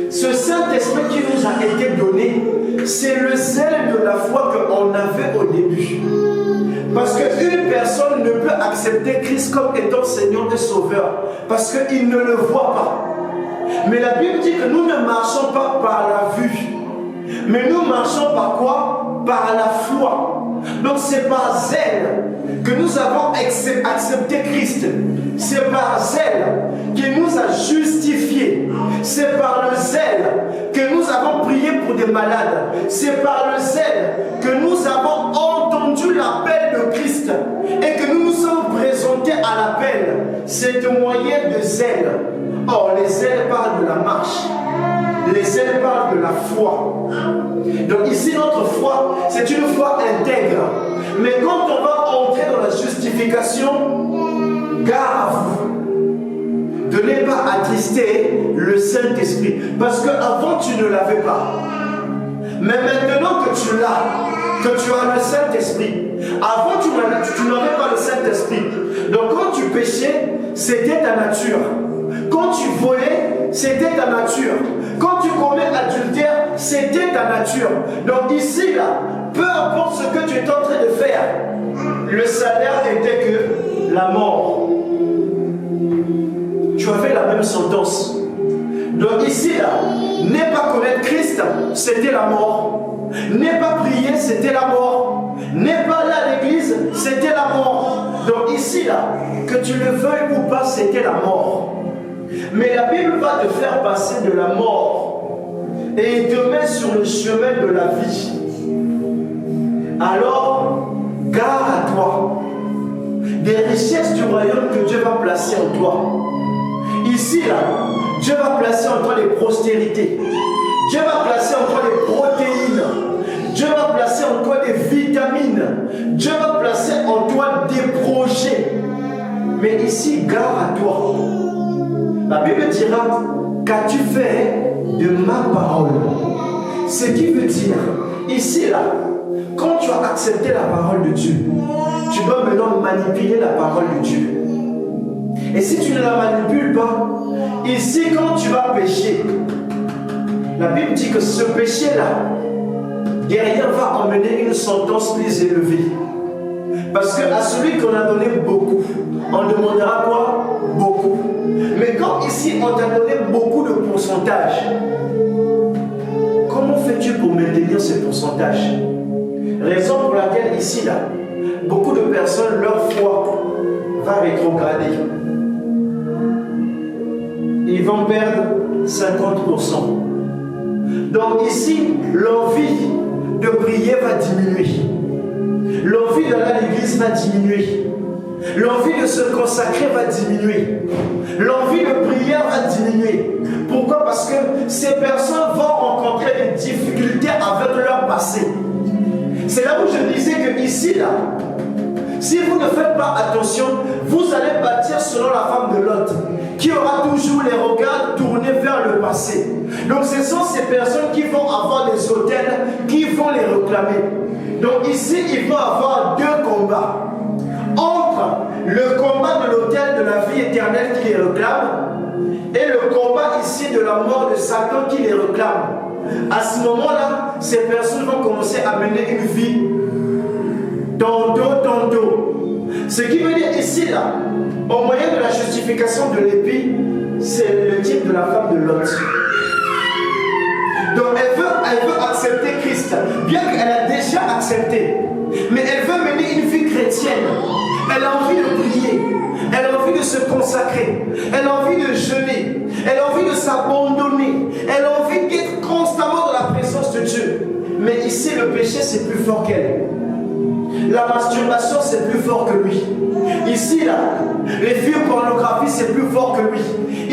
Ce Saint-Esprit qui nous a été donné, c'est le zèle de la foi qu'on avait au début. Parce qu'une personne ne peut accepter Christ comme étant Seigneur et Sauveur, parce qu'il ne le voit pas. Mais la Bible dit que nous ne marchons pas par la vue, mais nous marchons par quoi? Par la foi. Donc c'est par zèle que nous avons accepté Christ. C'est par zèle qu'il nous a justifiés. C'est par le zèle que nous avons prié pour des malades. C'est par le zèle que nous avons entendu l'appel de Christ et que nous nous sommes présentés à l'appel. C'est un moyen de zèle. Or, les zèles parlent de la marche. Les zèles parlent de la foi. Donc ici, notre foi, c'est une foi intègre. Mais quand on va entrer dans la justification, gare à vous de ne pas attrister le Saint-Esprit. Parce qu'avant, tu ne l'avais pas. Mais maintenant que tu l'as, que tu as le Saint-Esprit, avant, tu n'avais pas le Saint-Esprit. Donc quand tu péchais, c'était ta nature. Quand tu volais, c'était ta nature. Quand tu commets adultère, c'était ta nature. Donc ici, là, peu importe ce que tu es en train de faire, le salaire était que la mort. Tu avais la même sentence. Donc ici, là, n'est pas connaître Christ, c'était la mort. N'est pas prier, c'était la mort. N'est pas aller à l'église, c'était la mort. Donc ici, là, que tu le veuilles ou pas, c'était la mort. Mais la Bible va te faire passer de la mort et il te met sur le chemin de la vie. Alors, gare à toi des richesses du royaume que Dieu va placer en toi. Ici, là, Dieu va placer en toi les prospérités. Dieu va placer en toi les protéines. Dieu va placer en toi des vitamines. Dieu va placer en toi des projets. Mais ici, gare à toi. La Bible dira: qu'as-tu fait de ma parole? Ce qui veut dire, ici, là, quand tu as accepté la parole de Dieu, tu dois maintenant manipuler la parole de Dieu. Et si tu ne la manipules pas, ici, quand tu vas pécher, la Bible dit que ce péché-là, derrière, va emmener une sentence plus élevée. Parce qu'à celui qu'on a donné beaucoup, on demandera quoi? Beaucoup. Mais quand ici, on t'a donné beaucoup de pourcentage, comment fais-tu pour maintenir ce pourcentage? Raison pour laquelle ici, là, beaucoup de personnes, leur foi va rétrograder. Ils vont perdre 50%. Donc ici, l'envie de prier va diminuer. L'envie d'aller à l'église va diminuer. L'envie de se consacrer va diminuer. L'envie de prière va diminuer. Pourquoi? Parce que ces personnes vont rencontrer des difficultés avec leur passé. C'est là où je disais que ici, là, si vous ne faites pas attention, vous allez bâtir selon la femme de Lot, qui aura toujours les regards tournés vers le passé. Donc ce sont ces personnes qui vont avoir des hôtels, qui vont les réclamer. Donc ici, il va y avoir deux combats. Entre le combat de l'autel de la vie éternelle qui les réclame et le combat ici de la mort de Satan qui les réclame. À ce moment-là, ces personnes vont commencer à mener une vie tantôt. Ce qui veut dire ici, là, au moyen de la justification de l'épi, c'est le type de la femme de Lot. Donc elle veut accepter Christ, bien qu'elle a déjà accepté. Mais elle veut mener une vie chrétienne. Elle a envie de prier. Elle a envie de se consacrer. Elle a envie de jeûner. Elle a envie de s'abandonner. Elle a envie d'être constamment dans la présence de Dieu. Mais ici, le péché, c'est plus fort qu'elle. la masturbation c'est plus fort que lui. Ici là, les films pornographiques c'est plus fort que lui.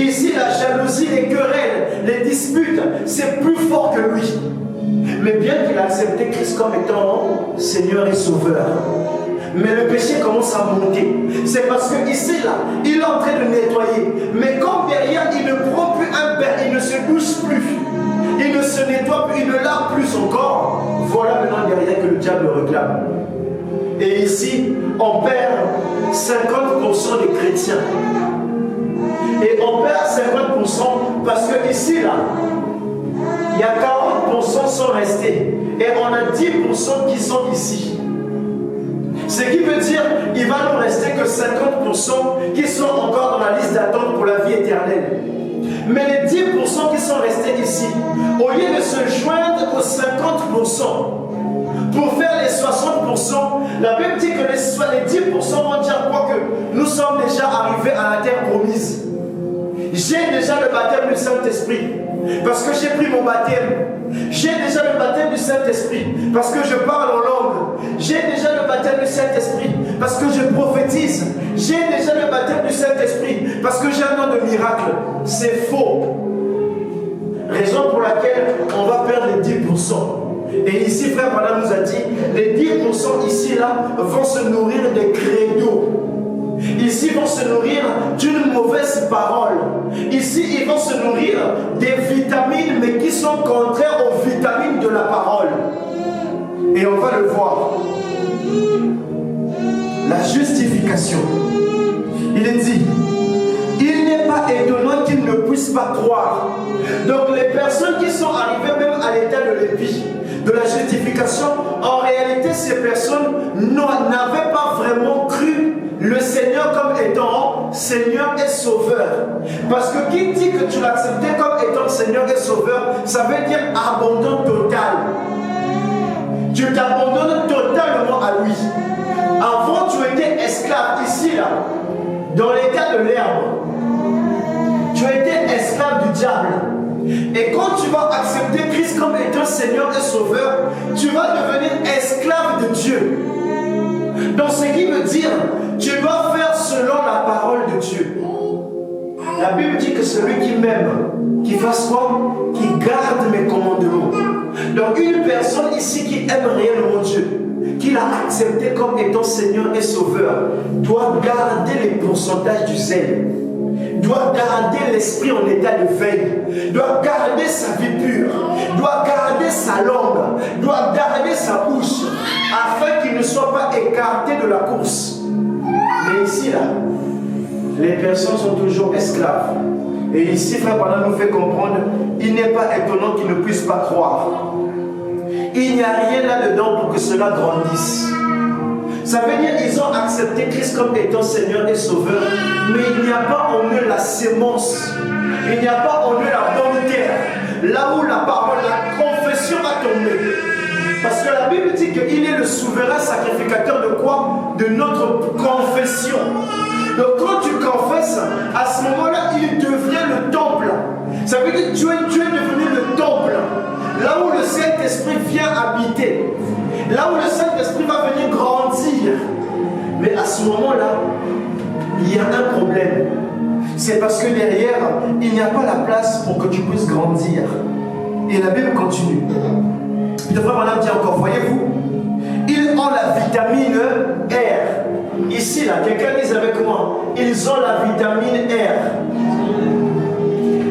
Ici la jalousie, les querelles, les disputes c'est plus fort que lui. Mais bien qu'il a accepté Christ comme étant Seigneur et Sauveur, mais le péché commence à monter. C'est parce que ici là, il est en train de nettoyer. Mais comme derrière il ne prend plus un bain, il ne se douche plus, il ne se nettoie plus, il ne lave plus encore. Voilà maintenant derrière que le diable réclame. Et ici, on perd 50% des chrétiens. Et on perd 50% parce que ici là, il y a 40% sont restés. Et on a 10% qui sont ici. Ce qui veut dire qu'il va nous rester que 50% qui sont encore dans la liste d'attente pour la vie éternelle. Mais les 10% qui sont restés ici, au lieu de se joindre aux 50% pour faire les 60%, la Bible dit que les 10% vont dire quoi, que nous sommes déjà arrivés à la terre promise. J'ai déjà le baptême du Saint-Esprit parce que j'ai pris mon baptême. J'ai déjà le baptême du Saint-Esprit parce que je parle en langue. J'ai déjà le baptême du Saint-Esprit parce que je prophétise. J'ai déjà le baptême du Saint-Esprit parce que j'ai un nom de miracle. C'est faux. Raison pour laquelle on va perdre les 10%. Et ici, frère Bernard nous a dit, les 10% ici, là, vont se nourrir des credos. Ici, ils vont se nourrir d'une mauvaise parole. Ici, ils vont se nourrir des vitamines, mais qui sont contraires aux vitamines de la parole. Et on va le voir. La justification. Il est dit, il n'est pas étonnant qu'ils ne puissent pas croire. Donc les personnes qui sont arrivées même à l'état de l'épi, de la justification, en réalité, ces personnes n'avaient pas vraiment cru le Seigneur comme étant Seigneur et Sauveur. Parce que qui dit que tu l'as accepté comme étant Seigneur et Sauveur, ça veut dire abandon total. Tu t'abandonnes totalement à lui. Avant, tu étais esclave ici, là, dans l'état de l'herbe. Tu étais esclave du diable. Et quand tu vas accepter Christ comme étant Seigneur et Sauveur, tu vas devenir esclave de Dieu. Donc ce qui veut dire, tu dois faire selon la parole de Dieu. La Bible dit que celui qui m'aime, qui fasse quoi? Qui garde mes commandements. Donc une personne ici qui aime réellement Dieu, qui l'a accepté comme étant Seigneur et Sauveur, doit garder les pourcentages du zèle, doit garder l'esprit en état de veille, doit garder sa vie pure, doit garder sa langue, doit garder sa bouche, afin qu'il ne soit pas écarté de la course. Mais ici, là, les personnes sont toujours esclaves. Et ici, frère Bernard nous fait comprendre, il n'est pas étonnant qu'ils ne puissent pas croire. Il n'y a rien là-dedans pour que cela grandisse. Ça veut dire qu'ils ont accepté Christ comme étant Seigneur et Sauveur, mais il n'y a pas en eux la sémence, il n'y a pas en eux la bonne terre, là où la parole, la confession va tomber. Parce que la Bible dit qu'il est le souverain sacrificateur de quoi? De notre confession. Donc quand tu confesses, à ce moment-là, il devient le temple. Ça veut dire que tu es devenu le temple. Là où le Saint-Esprit vient habiter. Là où le Saint-Esprit va venir grandir. Mais à ce moment-là, il y a un problème. C'est parce que derrière, il n'y a pas la place pour que tu puisses grandir. Et la Bible continue. Puis le frère Madame dit encore, voyez-vous, ils ont la vitamine R. Ici, là, quelqu'un dit avec moi, ils ont la vitamine R.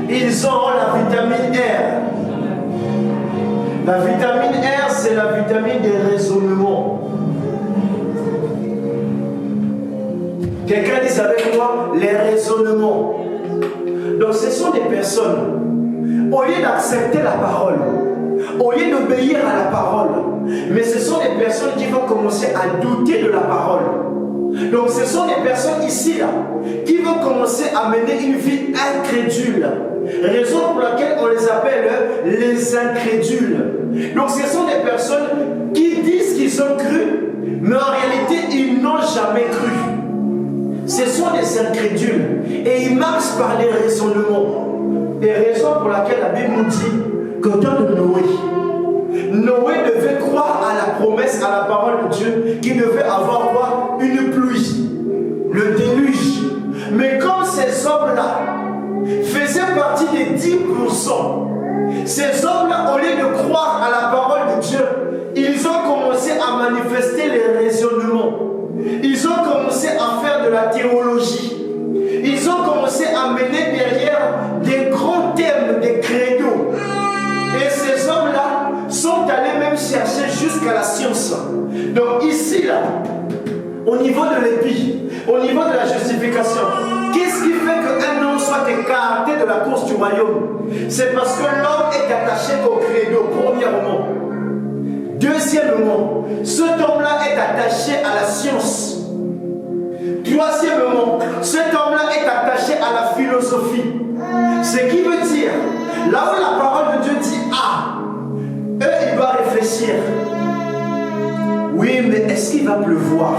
Ils ont la vitamine R. La vitamine R, c'est la vitamine des raisonnements. Quelqu'un dit avec moi, les raisonnements. Donc ce sont des personnes, au lieu d'accepter la parole, au lieu d'obéir à la parole, mais ce sont des personnes qui vont commencer à douter de la parole. Donc ce sont des personnes ici là qui vont commencer à mener une vie incrédule. Raison pour laquelle on les appelle les incrédules. Donc ce sont des personnes qui disent qu'ils ont cru, mais en réalité ils n'ont jamais cru. Ce sont des incrédules et ils marchent par les raisonnements. Et raison pour laquelle la Bible nous dit qu'au temps de Noé, Noé devait croire à la promesse, à la parole de Dieu, qu'il devait avoir quoi? Une pluie, le déluge. Mais comme ces hommes-là faisaient partie des 10%, ces hommes-là, au lieu de croire à la parole de Dieu, ils ont commencé à manifester les raisonnements. Ils ont commencé à faire de la théologie. Ils ont commencé à mener derrière des grands thèmes, des credos. Et ces hommes-là sont allés même chercher jusqu'à la science. Donc ici, là, au niveau de l'épi, au niveau de la justification, qu'est-ce qui fait qu'un homme soit écarté de la course du royaume? C'est parce que l'homme est attaché au credo, premièrement. Deuxièmement, cet homme-là est attaché à la science. Troisièmement, cet homme-là est attaché à la philosophie. Ce qui veut dire, là où la parole de Dieu dit ah, eux ils doivent réfléchir. Oui, mais est-ce qu'il va pleuvoir?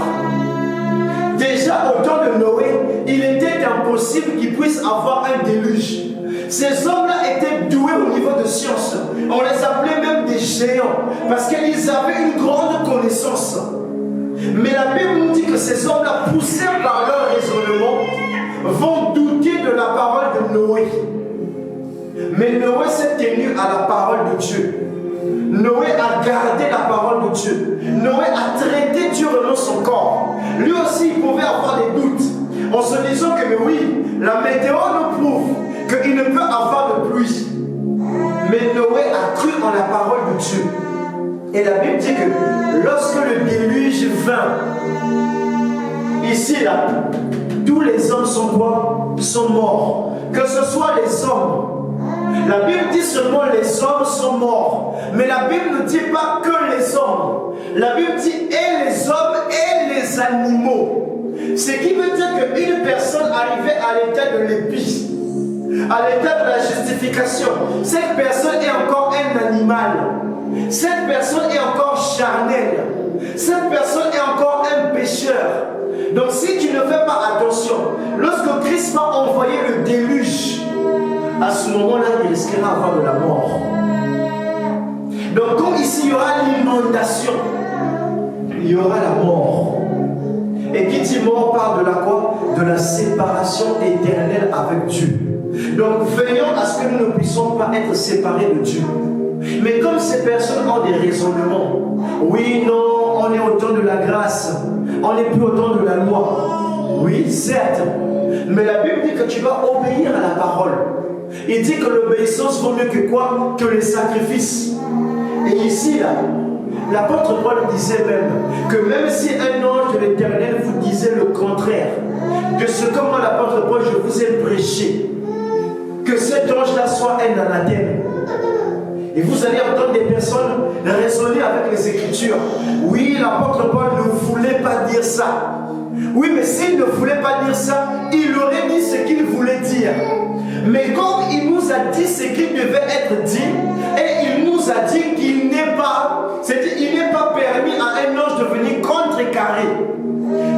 Déjà au temps de Noé, il était impossible qu'il puisse avoir un déluge. Ces hommes-là étaient doués au niveau de science. On les appelait même des géants parce qu'ils avaient une grande connaissance. Mais la Bible nous dit que ces hommes-là, poussés par leur raisonnement, vont douter de la parole de Noé. Mais Noé s'est tenu à la parole de Dieu. Noé a gardé la parole de Dieu. Noé a traité Dieu dans son corps. Lui aussi, il pouvait avoir des doutes en se disant que mais oui, la météo nous prouve qu'il ne peut avoir de pluie. Mais Noé a cru en la parole de Dieu. Et la Bible dit que lorsque le déluge vint, ici là, tous les hommes sont quoi? Sont morts. Que ce soit les hommes. La Bible dit seulement les hommes sont morts. Mais la Bible ne dit pas que les hommes. La Bible dit et les hommes et les animaux. Ce qui veut dire qu'une personne arrivée à l'état de l'épi, à l'état de la justification, cette personne est encore un animal. Cette personne est encore charnelle. Cette personne est encore un pécheur. Donc si tu ne fais pas attention, lorsque Christ va envoyer le déluge, à ce moment-là, il risquera d'avoir de la mort. Donc comme ici, il y aura l'inondation, il y aura la mort. Et qui dit mort parle de la quoi? De la séparation éternelle avec Dieu. Donc veillons à ce que nous ne puissions pas être séparés de Dieu. Mais comme ces personnes ont des raisonnements, oui, non, on est au temps de la grâce, on n'est plus au temps de la loi. Oui, certes, mais la Bible dit que tu vas obéir à la parole. Il dit que l'obéissance vaut mieux que quoi? Que les sacrifices. Et ici, là, l'apôtre Paul disait même que même si un ange de l'Éternel vous disait le contraire de ce que moi, l'apôtre Paul, je vous ai prêché, que cet ange-là soit un anathème. Et vous allez entendre des personnes raisonner avec les Écritures. Oui, l'apôtre Paul ne voulait pas dire ça. Oui, mais s'il ne voulait pas dire ça, il aurait dit ce qu'il voulait dire. Mais comme il nous a dit ce qu'il devait être dit, et il nous a dit qu'il n'est pas, c'est-à-dire il n'est pas permis à un ange de venir contrecarrer.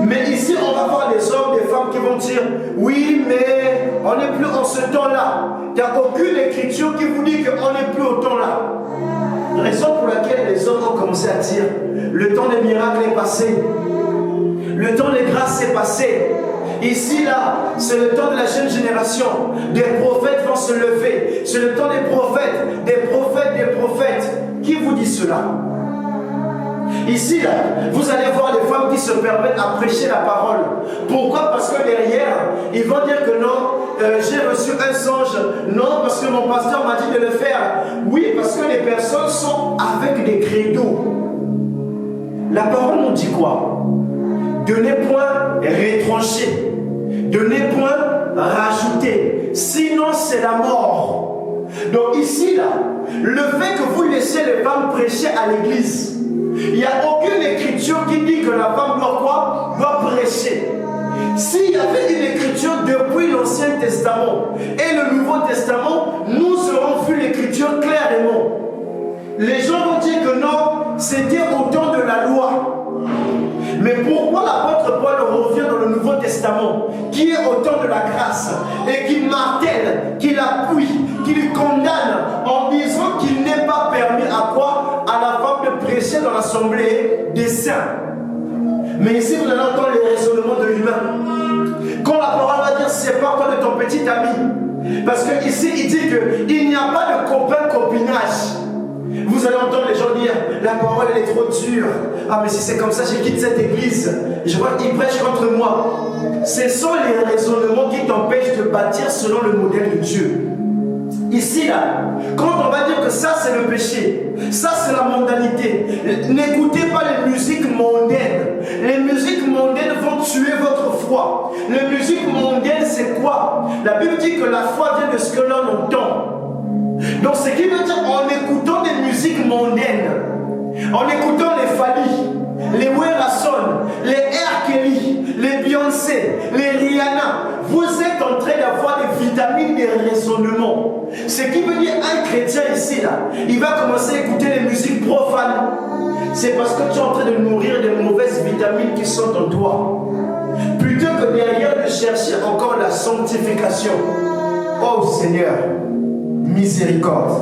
Mais ici, on va voir des hommes, des femmes qui vont dire oui, mais on n'est plus en ce temps-là. Il n'y a aucune écriture qui vous dit qu'on n'est plus au temps-là. Raison pour laquelle les hommes ont commencé à dire le temps des miracles est passé, le temps des grâces est passé. Ici, là, c'est le temps de la jeune génération. Des prophètes vont se lever. C'est le temps des prophètes, des prophètes, des prophètes. Qui vous dit cela? Ici, là, vous allez voir des femmes qui se permettent à prêcher la parole. Pourquoi? Parce que derrière, ils vont dire que non, j'ai reçu un songe. Non, parce que mon pasteur m'a dit de le faire. Oui, parce que les personnes sont avec des credos. La parole nous dit quoi? De ne point retrancher, de ne point rajouter, sinon c'est la mort. Donc ici, là, le fait que vous laissez les femmes prêcher à l'église, il n'y a aucune écriture qui dit que la femme doit quoi? Doit prêcher. S'il y avait une écriture depuis l'Ancien Testament et le Nouveau Testament, nous aurons vu l'écriture clairement. Les gens vont dire que non, c'était au temps de la loi. Mais pourquoi l'apôtre Paul revient dans le Nouveau Testament, qui est au temps de la grâce, et qui martèle, qui l'appuie, qui le condamne, en disant qu'il n'est pas permis à quoi? À la assemblée des saints. Mais ici, vous allez entendre les raisonnements de l'humain. Quand la parole va dire sépare-toi de ton petit ami, parce qu'ici, il dit qu'il n'y a pas de copain-copinage. Vous allez entendre les gens dire la parole elle est trop dure. Ah, mais si c'est comme ça, je quitte cette église. Je vois qu'ils prêchent contre moi. Ce sont les raisonnements qui t'empêchent de bâtir selon le modèle de Dieu. Ici, là, quand on va dire que ça c'est le péché, ça c'est la mondanité, n'écoutez pas les musiques mondaines. Les musiques mondaines vont tuer votre foi. Les musiques mondaines, c'est quoi? La Bible dit que la foi vient de ce que l'on entend. Donc ce qui veut dire, en écoutant des musiques mondaines, en écoutant les Fali, les Werason, les R. Kelly, les Beyoncé, les Rihanna, vous êtes en train d'avoir des vitamines, des raisonnements. Ce qui veut dire un chrétien ici, là, il va commencer à écouter les musiques profanes. C'est parce que tu es en train de nourrir des mauvaises vitamines qui sont en toi. Plutôt que derrière de chercher encore la sanctification. Oh Seigneur, miséricorde.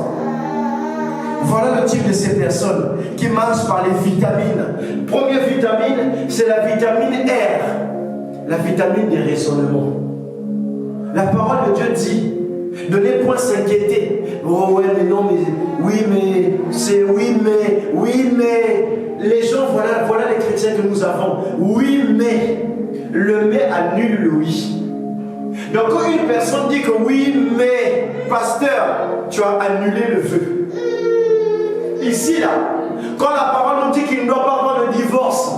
Voilà le type de ces personnes qui marchent par les vitamines. Première vitamine, c'est la vitamine R, la vitamine des raisonnements. La parole de Dieu dit, ne n'allez point s'inquiéter. Oh ouais, mais non, mais oui, mais c'est oui, mais. Les gens, voilà les chrétiens que nous avons. Oui, mais. Le mais annule le oui. Donc quand une personne dit que oui, mais, pasteur, tu as annulé le vœu. Ici, là, quand la parole nous dit qu'il ne doit pas avoir de divorce,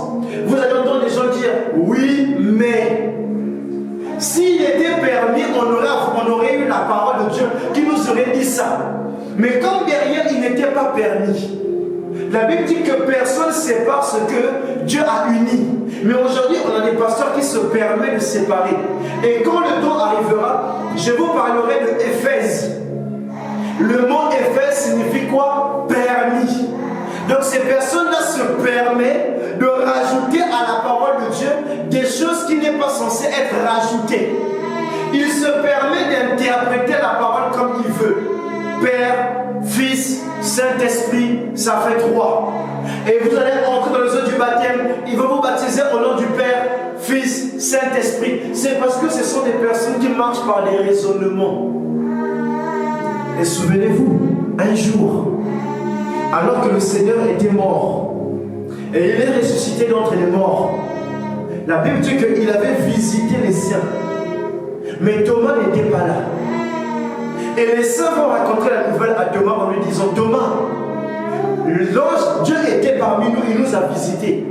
vous allez entendre des gens dire oui, mais. S'il était permis, on aurait eu la parole de Dieu qui nous aurait dit ça. Mais comme derrière, il n'était pas permis. La Bible dit que personne ne sépare ce que Dieu a uni. Mais aujourd'hui, on a des pasteurs qui se permettent de séparer. Et quand le temps arrivera, je vous parlerai de Éphèse. Le mot Éphèse signifie quoi? Permis. Donc ces personnes-là se permettent de rajouter à la parole de Dieu des choses qui n'est pas censées être rajoutées. Il se permet d'interpréter la parole comme il veut. Père, Fils, Saint-Esprit, ça fait 3. Et vous allez entrer dans le jeu du baptême, il va vous baptiser au nom du Père, Fils, Saint-Esprit. C'est parce que ce sont des personnes qui marchent par des raisonnements. Et souvenez-vous, un jour, alors que le Seigneur était mort, et il est ressuscité d'entre les morts, la Bible dit qu'il avait visité les siens. Mais Thomas n'était pas là. Et les saints vont raconter la nouvelle à Thomas en lui disant, Thomas, l'ange, Dieu était parmi nous, il nous a visités.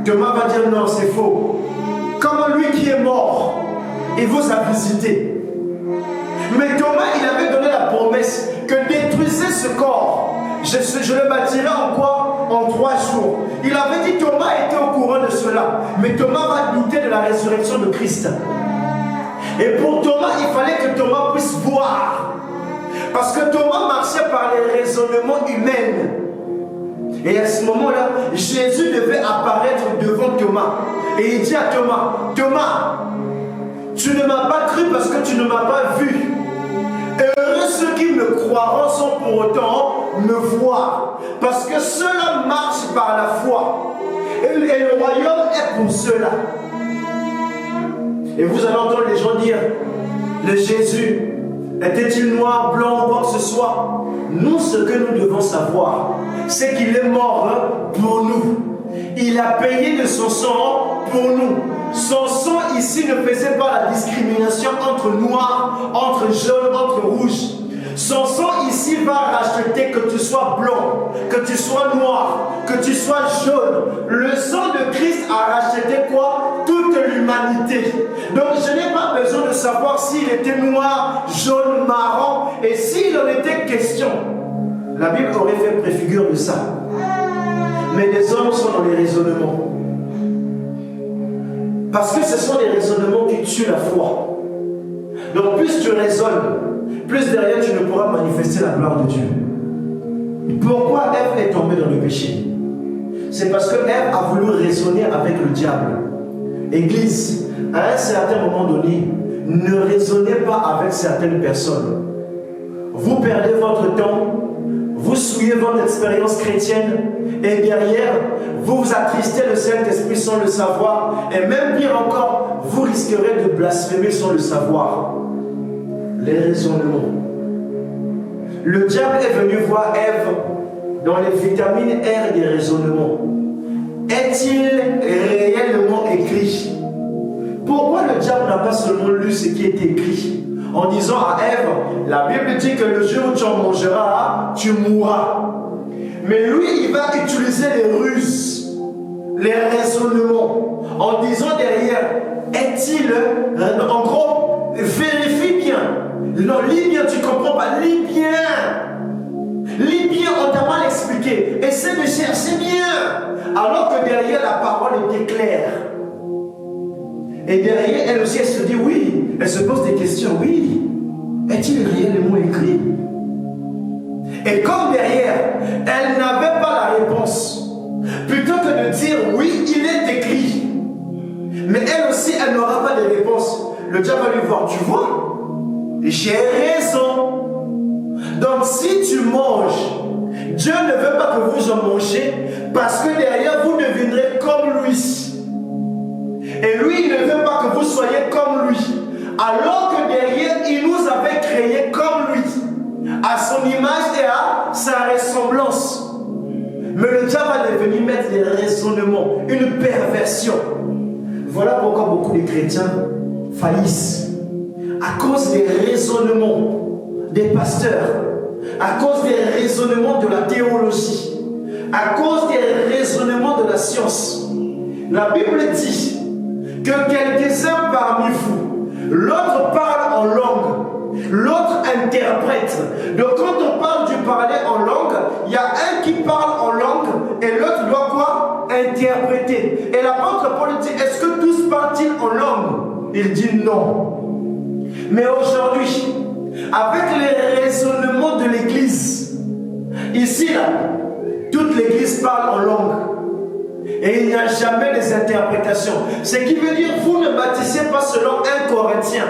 Thomas va dire, non, c'est faux. Comment lui qui est mort, il vous a visité. Mais Thomas, il avait donné la promesse que détruisez ce corps. Je le bâtirai en quoi? En 3 jours. Il avait dit, Thomas était au courant de cela. Mais Thomas va douter de la résurrection de Christ. Et pour Thomas, il fallait que Thomas puisse voir. Parce que Thomas marchait par les raisonnements humains. Et à ce moment-là, Jésus devait apparaître devant Thomas. Et il dit à Thomas, Thomas, tu ne m'as pas cru parce que tu ne m'as pas vu. Heureux ceux qui me croiront sans pour autant me voir. Parce que ceux-là marchent par la foi. Et le royaume est pour ceux-là. Et vous allez entendre les gens dire, le Jésus, était-il noir, blanc ou quoi que ce soit? Nous, ce que nous devons savoir, c'est qu'il est mort pour nous. Il a payé de son sang pour nous. Son sang ici ne faisait pas la discrimination entre noirs, entre jaunes, entre rouges. Son sang ici va racheter que tu sois blanc, que tu sois noir, que tu sois jaune. Le sang de Christ a racheté quoi? Toute l'humanité. Donc je n'ai pas besoin de savoir s'il était noir, jaune, marron. Et s'il en était question, la Bible aurait fait préfigure de ça. Mais les hommes sont dans les raisonnements. Parce que ce sont des raisonnements qui tuent la foi. Donc plus tu raisonnes, plus derrière tu ne pourras manifester la gloire de Dieu. Pourquoi Ève est tombée dans le péché? C'est parce que Ève a voulu raisonner avec le diable. Église, à un certain moment donné, ne raisonnez pas avec certaines personnes. Vous perdez votre temps, vous souillez votre expérience chrétienne Et derrière, vous vous attristez le Saint-Esprit sans le savoir. Et même pire encore, vous risquerez de blasphémer sans le savoir. Les raisonnements. Le diable est venu voir Ève dans les vitamines R des raisonnements. Est-il réellement écrit? Pourquoi le diable n'a pas seulement lu ce qui est écrit en disant à Ève, la Bible dit que le jour où tu en mangeras, tu mourras. Mais lui, il va utiliser les ruses, les raisonnements, en disant derrière, est-il, en gros, vérifie bien. Non, lis bien, tu ne comprends pas, lis bien. Lis bien, on t'a mal expliqué. Essaie de chercher bien. Alors que derrière, la parole était claire. Et derrière, elle aussi, elle se dit oui. Elle se pose des questions, oui. Est-il réellement écrit? Et comme derrière, elle n'avait pas la réponse, plutôt que de dire oui, il est écrit, mais elle aussi, elle n'aura pas de réponse, le diable va lui voir, tu vois, j'ai raison. Donc si tu manges, Dieu ne veut pas que vous en mangez, parce que derrière, vous deviendrez comme lui. Et lui, il ne veut pas que vous soyez comme lui. Alors que derrière, il nous avait créés comme lui, à son image et à sa ressemblance. Mais le diable va venir mettre des raisonnements, une perversion. Voilà pourquoi beaucoup de chrétiens faillissent. À cause des raisonnements des pasteurs, à cause des raisonnements de la théologie, à cause des raisonnements de la science. La Bible dit que quelques-uns parmi vous, l'autre parle en langue, l'autre interprète. Donc quand on parle du parler en langue, il y a un qui parle en langue et l'autre doit quoi? Interpréter. Et l'apôtre Paul dit, est-ce que tous parlent-ils en langue? Il dit non. Mais aujourd'hui, avec les raisonnements de l'Église, ici là, toute l'Église parle en langue. Et il n'y a jamais des interprétations. Ce qui veut dire, vous ne bâtissez pas selon 1 Corinthien.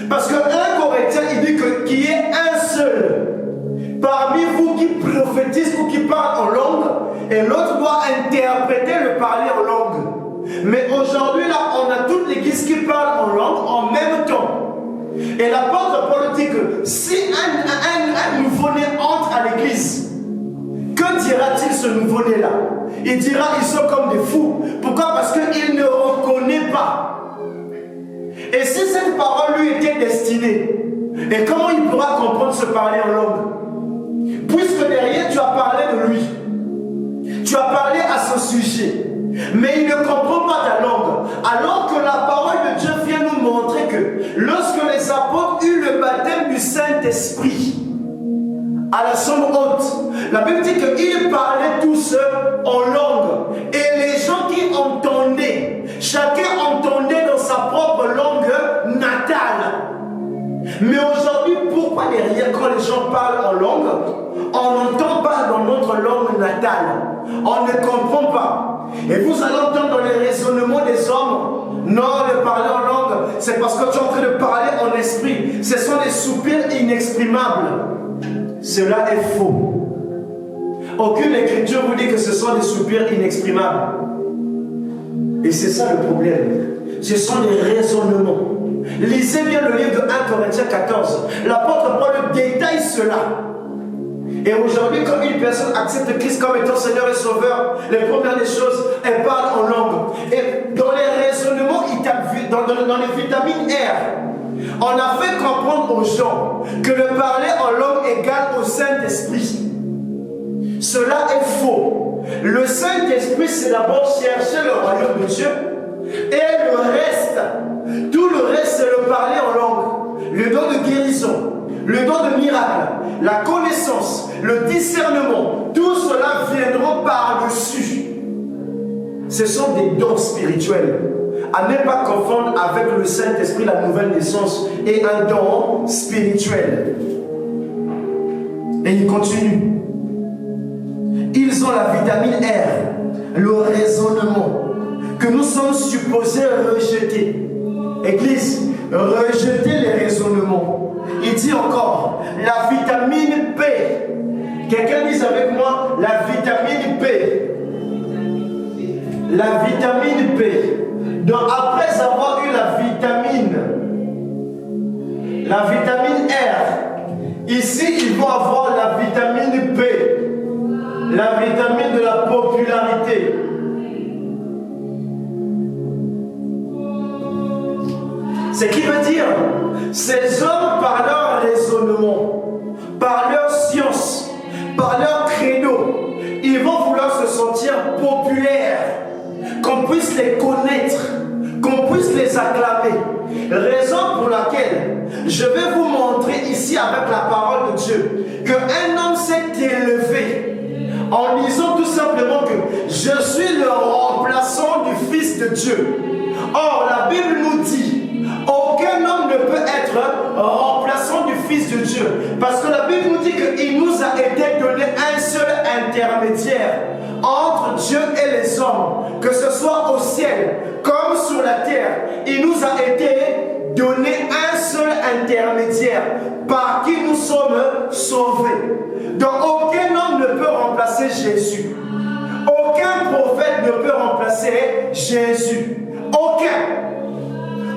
Parce que 1 Corinthien, il dit qu'il y ait un seul parmi vous qui prophétise ou qui parle en langue, et l'autre doit interpréter le parler en langue. Mais aujourd'hui, là, on a toute l'Église qui parle en langue en même temps. Et l'apôtre Paul dit que si un nouveau-né entre à l'Église, que dira-t-il ce nouveau-né-là? Il dira, ils sont comme des fous. Pourquoi? Parce qu'il ne reconnaît pas. Et si cette parole lui était destinée, et comment il pourra comprendre ce parler en langue? Puisque derrière, tu as parlé de lui. Tu as parlé à son sujet. Mais il ne comprend pas ta langue. Alors que la parole de Dieu vient nous montrer que lorsque les apôtres eurent le baptême du Saint-Esprit, à la sombre haute, la Bible dit qu'ils parlaient tous en langue. Et les gens qui entendaient, chacun entendait dans sa propre langue natale. Mais aujourd'hui, pourquoi derrière, quand les gens parlent en langue, on n'entend pas dans notre langue natale? On ne comprend pas. Et vous allez entendre dans les raisonnements des hommes, non, de parler en langue, c'est parce que tu es en train de parler en esprit. Ce sont des soupirs inexprimables. Cela est faux. Aucune écriture vous dit que ce sont des soupirs inexprimables. Et c'est ça le problème. Ce sont des raisonnements. Lisez bien le livre de 1 Corinthiens 14. L'apôtre Paul détaille cela. Et aujourd'hui, quand une personne accepte Christ comme étant Seigneur et Sauveur, les premières des choses, elle parle en langue. Et dans les raisonnements, dans les vitamines R, on a fait comprendre aux gens que le parler en langue égale au Saint-Esprit. Cela est faux. Le Saint-Esprit, c'est d'abord chercher le royaume de Dieu. Et le reste, tout le reste, c'est le parler en langue. Le don de guérison, le don de miracle, la connaissance, le discernement, tout cela viendra par-dessus. Ce sont des dons spirituels. À ne pas confondre avec le Saint-Esprit, la nouvelle naissance, et un don spirituel. Et il continue. Ils ont la vitamine R, le raisonnement, que nous sommes supposés rejeter. Église, rejetez les raisonnements. Il dit encore, la vitamine P. Quelqu'un dise avec moi, la vitamine P. la vitamine P. Donc après avoir eu la vitamine R, ici ils vont avoir la vitamine P, la vitamine de la popularité. Ce qui veut dire, ces hommes par leur raisonnement, par leur science, par leur credo, ils vont vouloir se sentir populaires, qu'on puisse les connaître, qu'on puisse les acclamer. Raison pour laquelle je vais vous montrer ici avec la parole de Dieu qu'un homme s'est élevé en disant tout simplement que je suis le remplaçant du Fils de Dieu. Or, la Bible nous dit aucun homme ne peut être remplaçant du Fils de Dieu. Parce que la Bible nous dit qu'il nous a été donné un seul intermédiaire entre Dieu et les hommes, que ce soit au ciel comme sur la terre. Il nous a été donné un seul intermédiaire par qui nous sommes sauvés. Donc aucun homme ne peut remplacer Jésus. Aucun prophète ne peut remplacer Jésus. Aucun.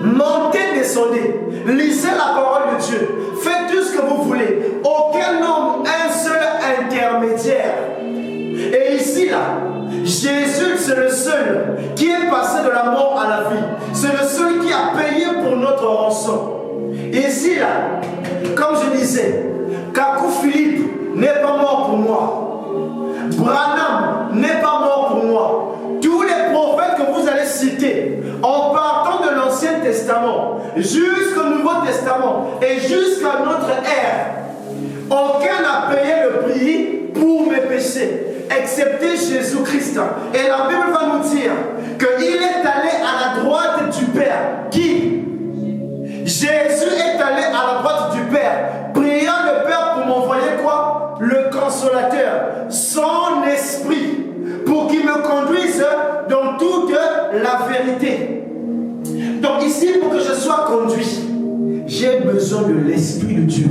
Montez, descendez, lisez la parole de Dieu, faites tout ce que vous voulez. Aucun homme, un seul intermédiaire. Et ici, là, Jésus, c'est le seul qui est passé de la mort à la vie. C'est le seul qui a payé pour notre rançon. Ici, là, comme je disais, Kakou Philippe n'est pas mort pour moi. Branham n'est pas mort pour moi. Tous les prophètes que vous allez citer, en partant de l'Ancien Testament jusqu'au Nouveau Testament et jusqu'à notre ère, aucun n'a payé le prix pour mes péchés, excepté Jésus-Christ. Et la Bible va nous dire qu'il est allé à la droite du Père. Qui? Jésus est allé à la droite du Père, priant le Père pour m'envoyer quoi? Le Consolateur, son esprit, pour qu'il me conduise dans toute la vérité. Donc ici, pour que je sois conduit, j'ai besoin de l'Esprit de Dieu.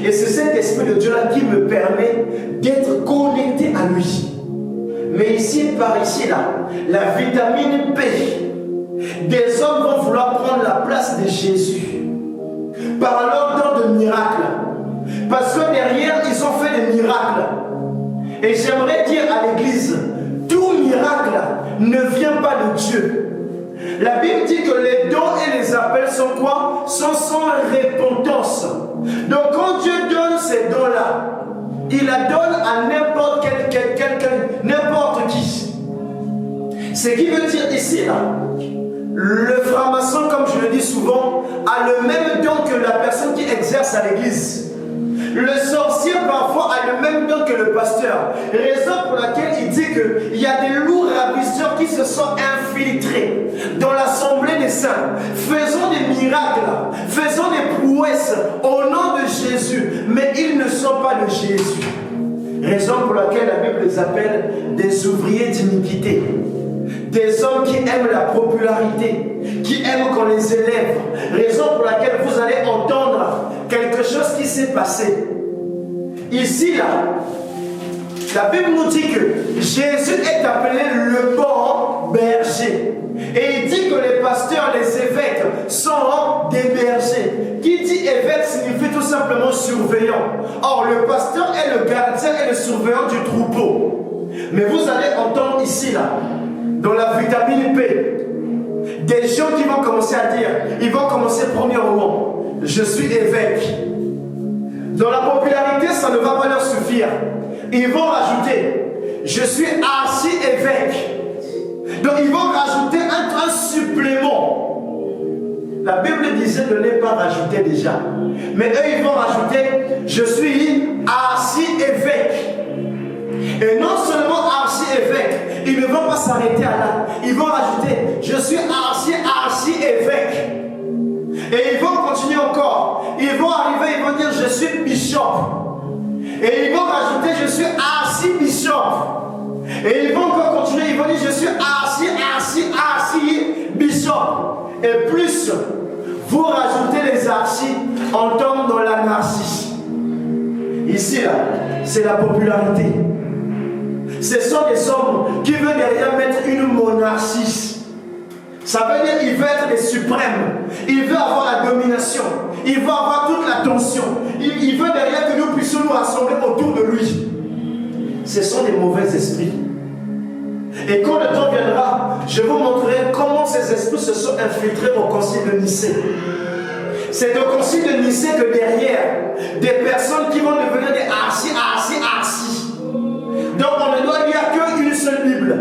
Et c'est cet Esprit de Dieu-là qui me permet d'être connecté à lui. Mais ici, par ici, là, la vitamine P, des hommes vont vouloir prendre la place de Jésus par leur don de miracles. Parce que derrière, ils ont fait des miracles. Et j'aimerais dire à l'Église, tout miracle ne vient pas de Dieu. La Bible dit que les dons et les appels sont quoi? Sont sans repentance. Donc quand Dieu donne ces dons-là, il la donne à n'importe n'importe qui. Ce qui veut dire ici, là, le franc-maçon, comme je le dis souvent, a le même don que la personne qui exerce à l'église. Le sorcier parfois a le même don que le pasteur. Raison pour laquelle il dit qu'il y a des loups ravisseurs qui se sont infiltrés dans l'assemblée des saints. Faisons des miracles, faisons des prouesses au nom de Jésus, mais ils ne sont pas de Jésus. Raison pour laquelle la Bible les appelle des ouvriers d'iniquité. Des hommes qui aiment la popularité, qui aiment qu'on les élève. Raison pour laquelle vous allez entendre quelque chose qui s'est passé. Ici, là, la Bible nous dit que Jésus est appelé le bon berger. Et il dit que les pasteurs, les évêques sont des bergers. Qui dit évêque signifie tout simplement surveillant. Or, le pasteur est le gardien et le surveillant du troupeau. Mais vous allez entendre ici, là, dans la vitamine P, des gens qui vont commencer à dire, ils vont commencer premièrement, je suis évêque. Dans la popularité, ça ne va pas leur suffire. Ils vont rajouter, je suis archi-évêque. Donc ils vont rajouter un supplément. La Bible disait de ne pas rajouter déjà. Mais eux, ils vont rajouter, je suis archi-évêque. Et non seulement archi-évêque, ils ne vont pas s'arrêter à là. Ils vont rajouter, je suis archi-évêque. Et ils vont continuer encore. Ils vont arriver, ils vont dire, je suis bishop. Et ils vont rajouter, je suis archi-bishop. Et ils vont encore continuer, ils vont dire, je suis archi-bishop. Et plus vous rajoutez les archis, on tombe dans l'anarchie. Ici, là, c'est la popularité. Ce sont des hommes qui veulent derrière mettre une monarchie. Ça veut dire qu'il veut être les suprêmes. Il veut avoir la domination. Il veut avoir toute l'attention. Il veut derrière que nous puissions nous rassembler autour de lui. Ce sont des mauvais esprits. Et quand le temps viendra, je vous montrerai comment ces esprits se sont infiltrés au concile de Nicée. C'est au concile de Nicée que derrière, des personnes qui vont devenir des archis. Donc on ne doit lire qu'une seule Bible.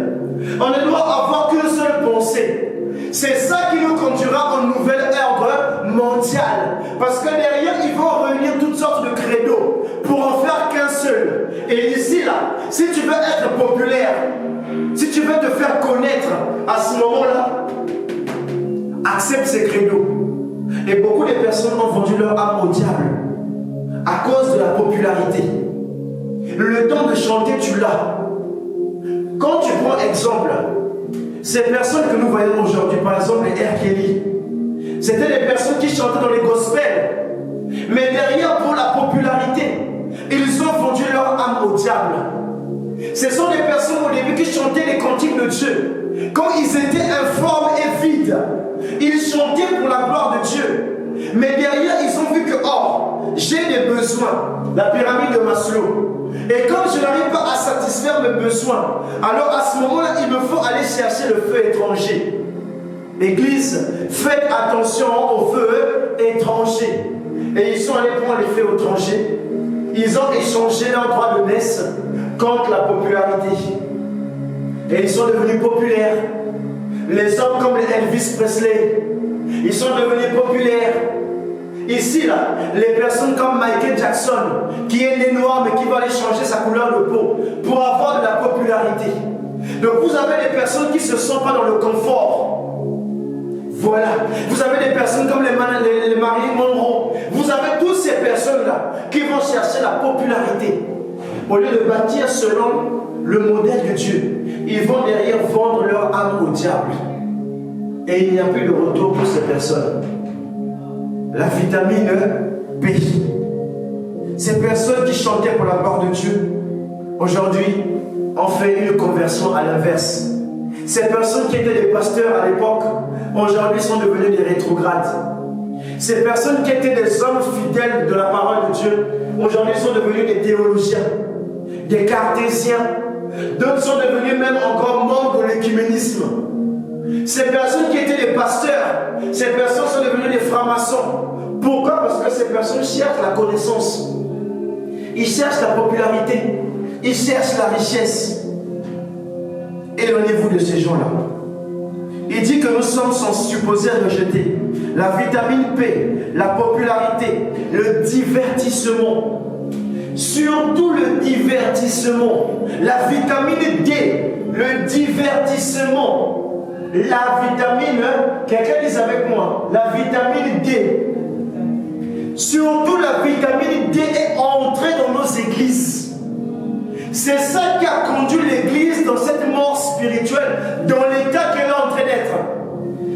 On ne doit avoir qu'une seule pensée. C'est ça qui nous conduira au nouvel ordre mondial. Parce que derrière, ils vont réunir toutes sortes de credos pour en faire qu'un seul. Et ici, là, si tu veux être populaire, si tu veux te faire connaître à ce moment-là, accepte ces credos. Et beaucoup de personnes ont vendu leur âme au diable à cause de la popularité. Le temps de chanter, tu l'as. Quand tu prends exemple, ces personnes que nous voyons aujourd'hui, par exemple les R. Kelly, c'était des personnes qui chantaient dans les gospels. Mais derrière, pour la popularité, ils ont vendu leur âme au diable. Ce sont des personnes au début qui chantaient les cantiques de Dieu. Quand ils étaient informes et vides, ils chantaient pour la gloire de Dieu. Mais derrière, ils ont vu que, oh, j'ai des besoins. La pyramide de Maslow. Et comme je n'arrive pas à satisfaire mes besoins, alors à ce moment-là, il me faut aller chercher le feu étranger. L'église, faites attention au feu étranger. Et ils sont allés prendre les feux étrangers. Ils ont échangé leur droit de naissance contre la popularité. Et ils sont devenus populaires. Les hommes comme Elvis Presley, ils sont devenus populaires. Ici, là, les personnes comme Michael Jackson, qui est né noir mais qui va aller changer sa couleur de peau pour avoir de la popularité. Donc vous avez des personnes qui ne se sentent pas dans le confort. Voilà. Vous avez des personnes comme les Marilyn Monroe. Vous avez toutes ces personnes-là qui vont chercher la popularité. Au lieu de bâtir selon le modèle de Dieu, ils vont derrière vendre leur âme au diable. Et il n'y a plus de retour pour ces personnes. La vitamine B. Ces personnes qui chantaient pour la gloire de Dieu, aujourd'hui, ont fait une conversion à l'inverse. Ces personnes qui étaient des pasteurs à l'époque, aujourd'hui sont devenues des rétrogrades. Ces personnes qui étaient des hommes fidèles de la parole de Dieu, aujourd'hui sont devenus des théologiens, des cartésiens. D'autres sont devenus même encore membres de l'écuménisme. Ces personnes qui étaient des pasteurs, ces personnes sont devenues des francs-maçons. Pourquoi? Parce que ces personnes cherchent la connaissance. Ils cherchent la popularité. Ils cherchent la richesse. Éloignez-vous de ces gens-là. Il dit que nous sommes supposés rejeter la vitamine P, la popularité, le divertissement. Surtout le divertissement. La vitamine D, le divertissement. La vitamine, quelqu'un dit avec moi, la vitamine D. Surtout la vitamine D est entrée dans nos églises. C'est ça qui a conduit l'église dans cette mort spirituelle, dans l'état qu'elle est en train d'être.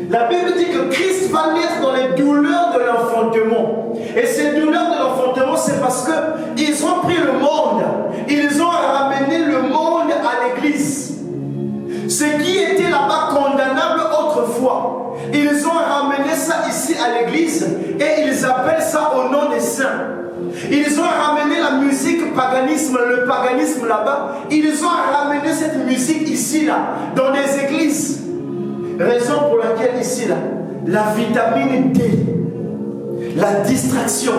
La Bible dit que Christ va naître dans les douleurs de l'enfantement. Et ces douleurs de l'enfantement, c'est parce qu'ils ont pris le monde. Ils ont ramené le monde à l'église. Ce qui était là-bas condamnable autrefois, ils ont ramené ça ici à l'église et ils appellent ça au nom des saints. Ils ont ramené la musique paganisme, le paganisme là-bas. Ils ont ramené cette musique ici, là, dans des églises. Raison pour laquelle ici, là, la vitamine D, la distraction,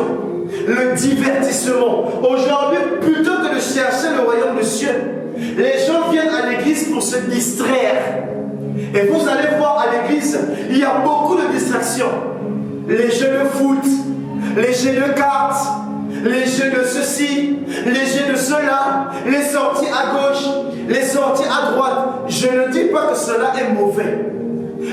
le divertissement. Aujourd'hui, plutôt que de chercher le royaume des cieux, les gens viennent à l'église pour se distraire. Et vous allez voir à l'église, il y a beaucoup de distractions. Les jeux de foot, les jeux de cartes, les jeux de ceci, les jeux de cela, les sorties à gauche, les sorties à droite. Je ne dis pas que cela est mauvais.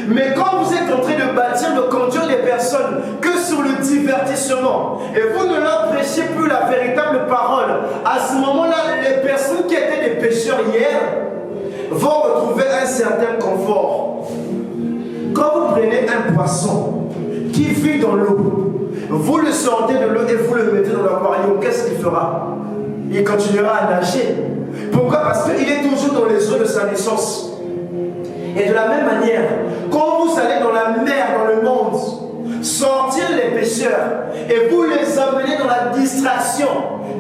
Mais quand vous êtes en train de bâtir, de conduire les personnes que sur le divertissement, et vous ne leur prêchez plus la véritable parole, à ce moment-là, les personnes qui étaient des pécheurs hier vont retrouver un certain confort. Quand vous prenez un poisson qui vit dans l'eau, vous le sortez de l'eau et vous le mettez dans l'aquarium, qu'est-ce qu'il fera? Il continuera à nager. Pourquoi? Parce qu'il est toujours dans les eaux de sa naissance. Et de la même manière, quand vous allez dans la mer, dans le monde, sortir les pécheurs et vous les amenez dans la distraction,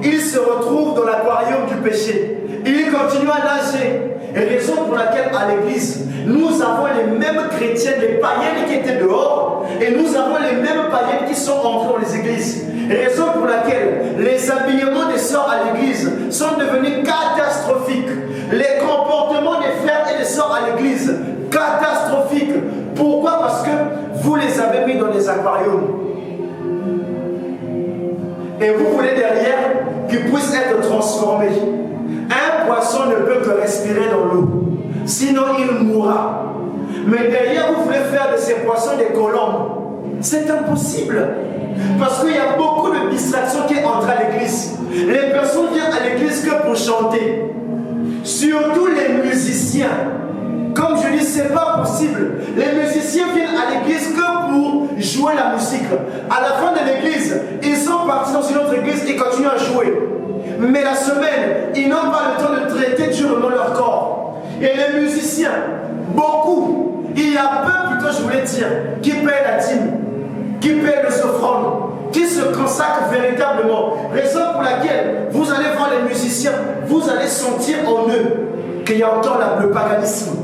ils se retrouvent dans l'aquarium du péché. Ils continuent à nager. Et raison pour laquelle à l'église, nous avons les mêmes chrétiens, les païens qui étaient dehors, et nous avons les mêmes païens qui sont entrés dans les églises. Et raison pour laquelle les habillements des sœurs à l'église sont devenus catastrophiques. Les comportements des frères et des sœurs à l'église, catastrophiques. Pourquoi? Parce que vous les avez mis dans les aquariums. Et vous voulez derrière qu'ils puissent être transformés. Un poisson ne peut que respirer dans l'eau, sinon il mourra. Mais derrière, vous voulez faire de ces poissons des colombes. C'est impossible. Parce qu'il y a beaucoup de distractions qui entrent à l'église. Les personnes viennent à l'église que pour chanter. Surtout les musiciens. Comme je dis, c'est pas possible. Les musiciens viennent à l'église que pour jouer la musique. À la fin de l'église, ils sont partis dans une autre église et continuent à jouer. Mais la semaine, ils n'ont pas le temps de traiter durement leur corps. Et les musiciens, beaucoup, il y a peu plutôt, je voulais dire, qui paient la dîme, qui paient les offrandes, qui se consacrent véritablement. Raison pour laquelle vous allez voir les musiciens, vous allez sentir en eux qu'il y a encore le paganisme.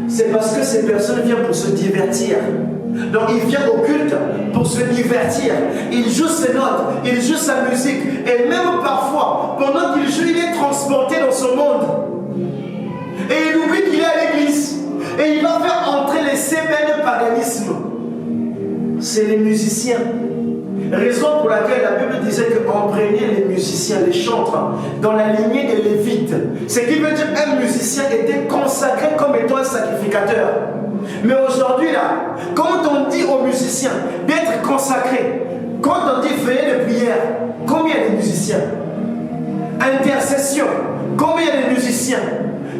C'est parce que ces personnes viennent pour se divertir. Donc il vient au culte pour se divertir. Il joue ses notes, il joue sa musique. Et même parfois, pendant qu'il joue, il est transporté dans son monde. Et il oublie qu'il est à l'église. Et il va faire entrer les sémènes de paganisme. C'est les musiciens. Raison pour laquelle la Bible disait qu'on prégnait les musiciens, les chantres, dans la lignée des Lévites. Ce qui veut dire qu'un musicien était consacré comme étant un sacrificateur. Mais aujourd'hui là, quand on dit aux musiciens d'être consacrés, quand on dit veillée de prière, combien de musiciens? Intercession, combien de musiciens?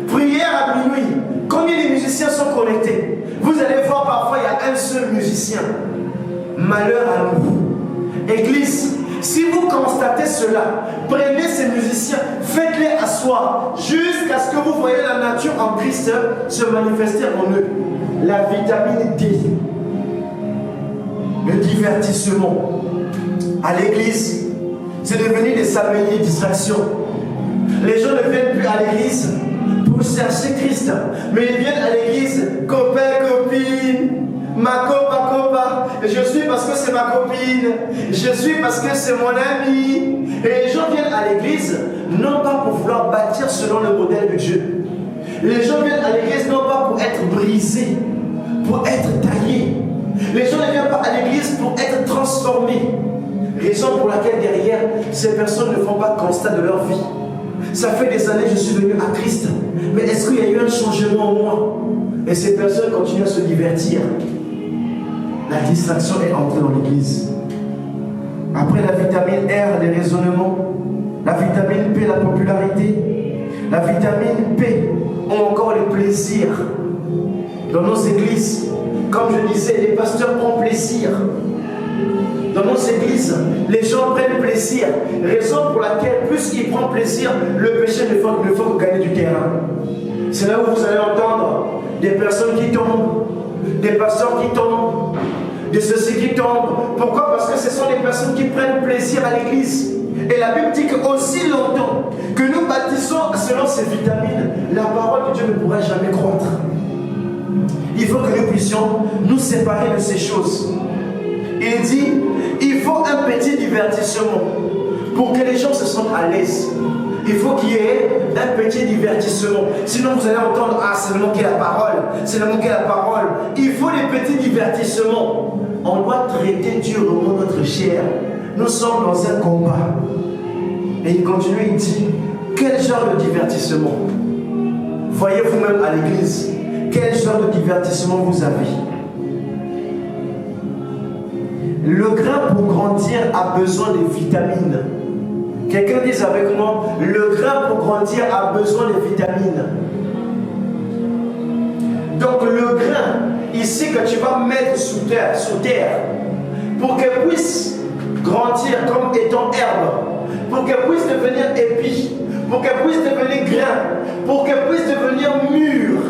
Prière à minuit, combien de musiciens sont connectés? Vous allez voir parfois il y a un seul musicien. Malheur à nous. Église, si vous constatez cela, prenez ces musiciens, faites-les asseoir jusqu'à ce que vous voyez la nature en Christ se manifester en eux. La vitamine D, le divertissement à l'église, c'est devenu des samedies distractions. Les gens ne viennent plus à l'église pour chercher Christ, mais ils viennent à l'église, copain, copine, ma copa, je suis parce que c'est ma copine, je suis parce que c'est mon ami. Et les gens viennent à l'église non pas pour vouloir bâtir selon le modèle de Dieu. Les gens viennent à l'église non pas pour être brisés, pour être taillés. Les gens ne viennent pas à l'église pour être transformés. Raison pour laquelle derrière, ces personnes ne font pas constat de leur vie. Ça fait des années que je suis venu à Christ, mais est-ce qu'il y a eu un changement en moi? Et ces personnes continuent à se divertir. La distraction est entrée dans l'église. Après la vitamine R, les raisonnements, la vitamine P, la popularité, la vitamine P, ou encore les plaisirs. Dans nos églises, comme je disais, les pasteurs prennent plaisir. Dans nos églises, les gens prennent plaisir. Raison pour laquelle, plus ils prennent plaisir, le péché ne fait que gagner du terrain. C'est là où vous allez entendre des personnes qui tombent, des pasteurs qui tombent, de ceux qui tombent. Pourquoi? Parce que ce sont des personnes qui prennent plaisir à l'église. Et la Bible dit qu'aussi longtemps que nous bâtissons selon ces vitamines, la parole de Dieu ne pourra jamais croître. Il faut que nous puissions nous séparer de ces choses. Il dit, il faut un petit divertissement pour que les gens se sentent à l'aise. Il faut qu'il y ait un petit divertissement. Sinon vous allez entendre, ah c'est le manquer la parole, c'est le manquer la parole. Il faut des petits divertissements. On doit traiter durement notre chair. Nous sommes dans un combat. Et il continue, il dit, quel genre de divertissement? Voyez vous-même à l'église, quel genre de divertissement vous avez? Le grain pour grandir a besoin de vitamines. Quelqu'un dise avec moi, le grain pour grandir a besoin de vitamines. Donc le grain, ici que tu vas mettre sous terre, pour qu'elle puisse grandir comme étant herbe, pour qu'elle puisse devenir épi, pour qu'elle puisse devenir grain, pour qu'elle puisse devenir mûre,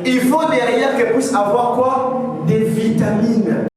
il faut derrière qu'elle puisse avoir quoi? Des vitamines.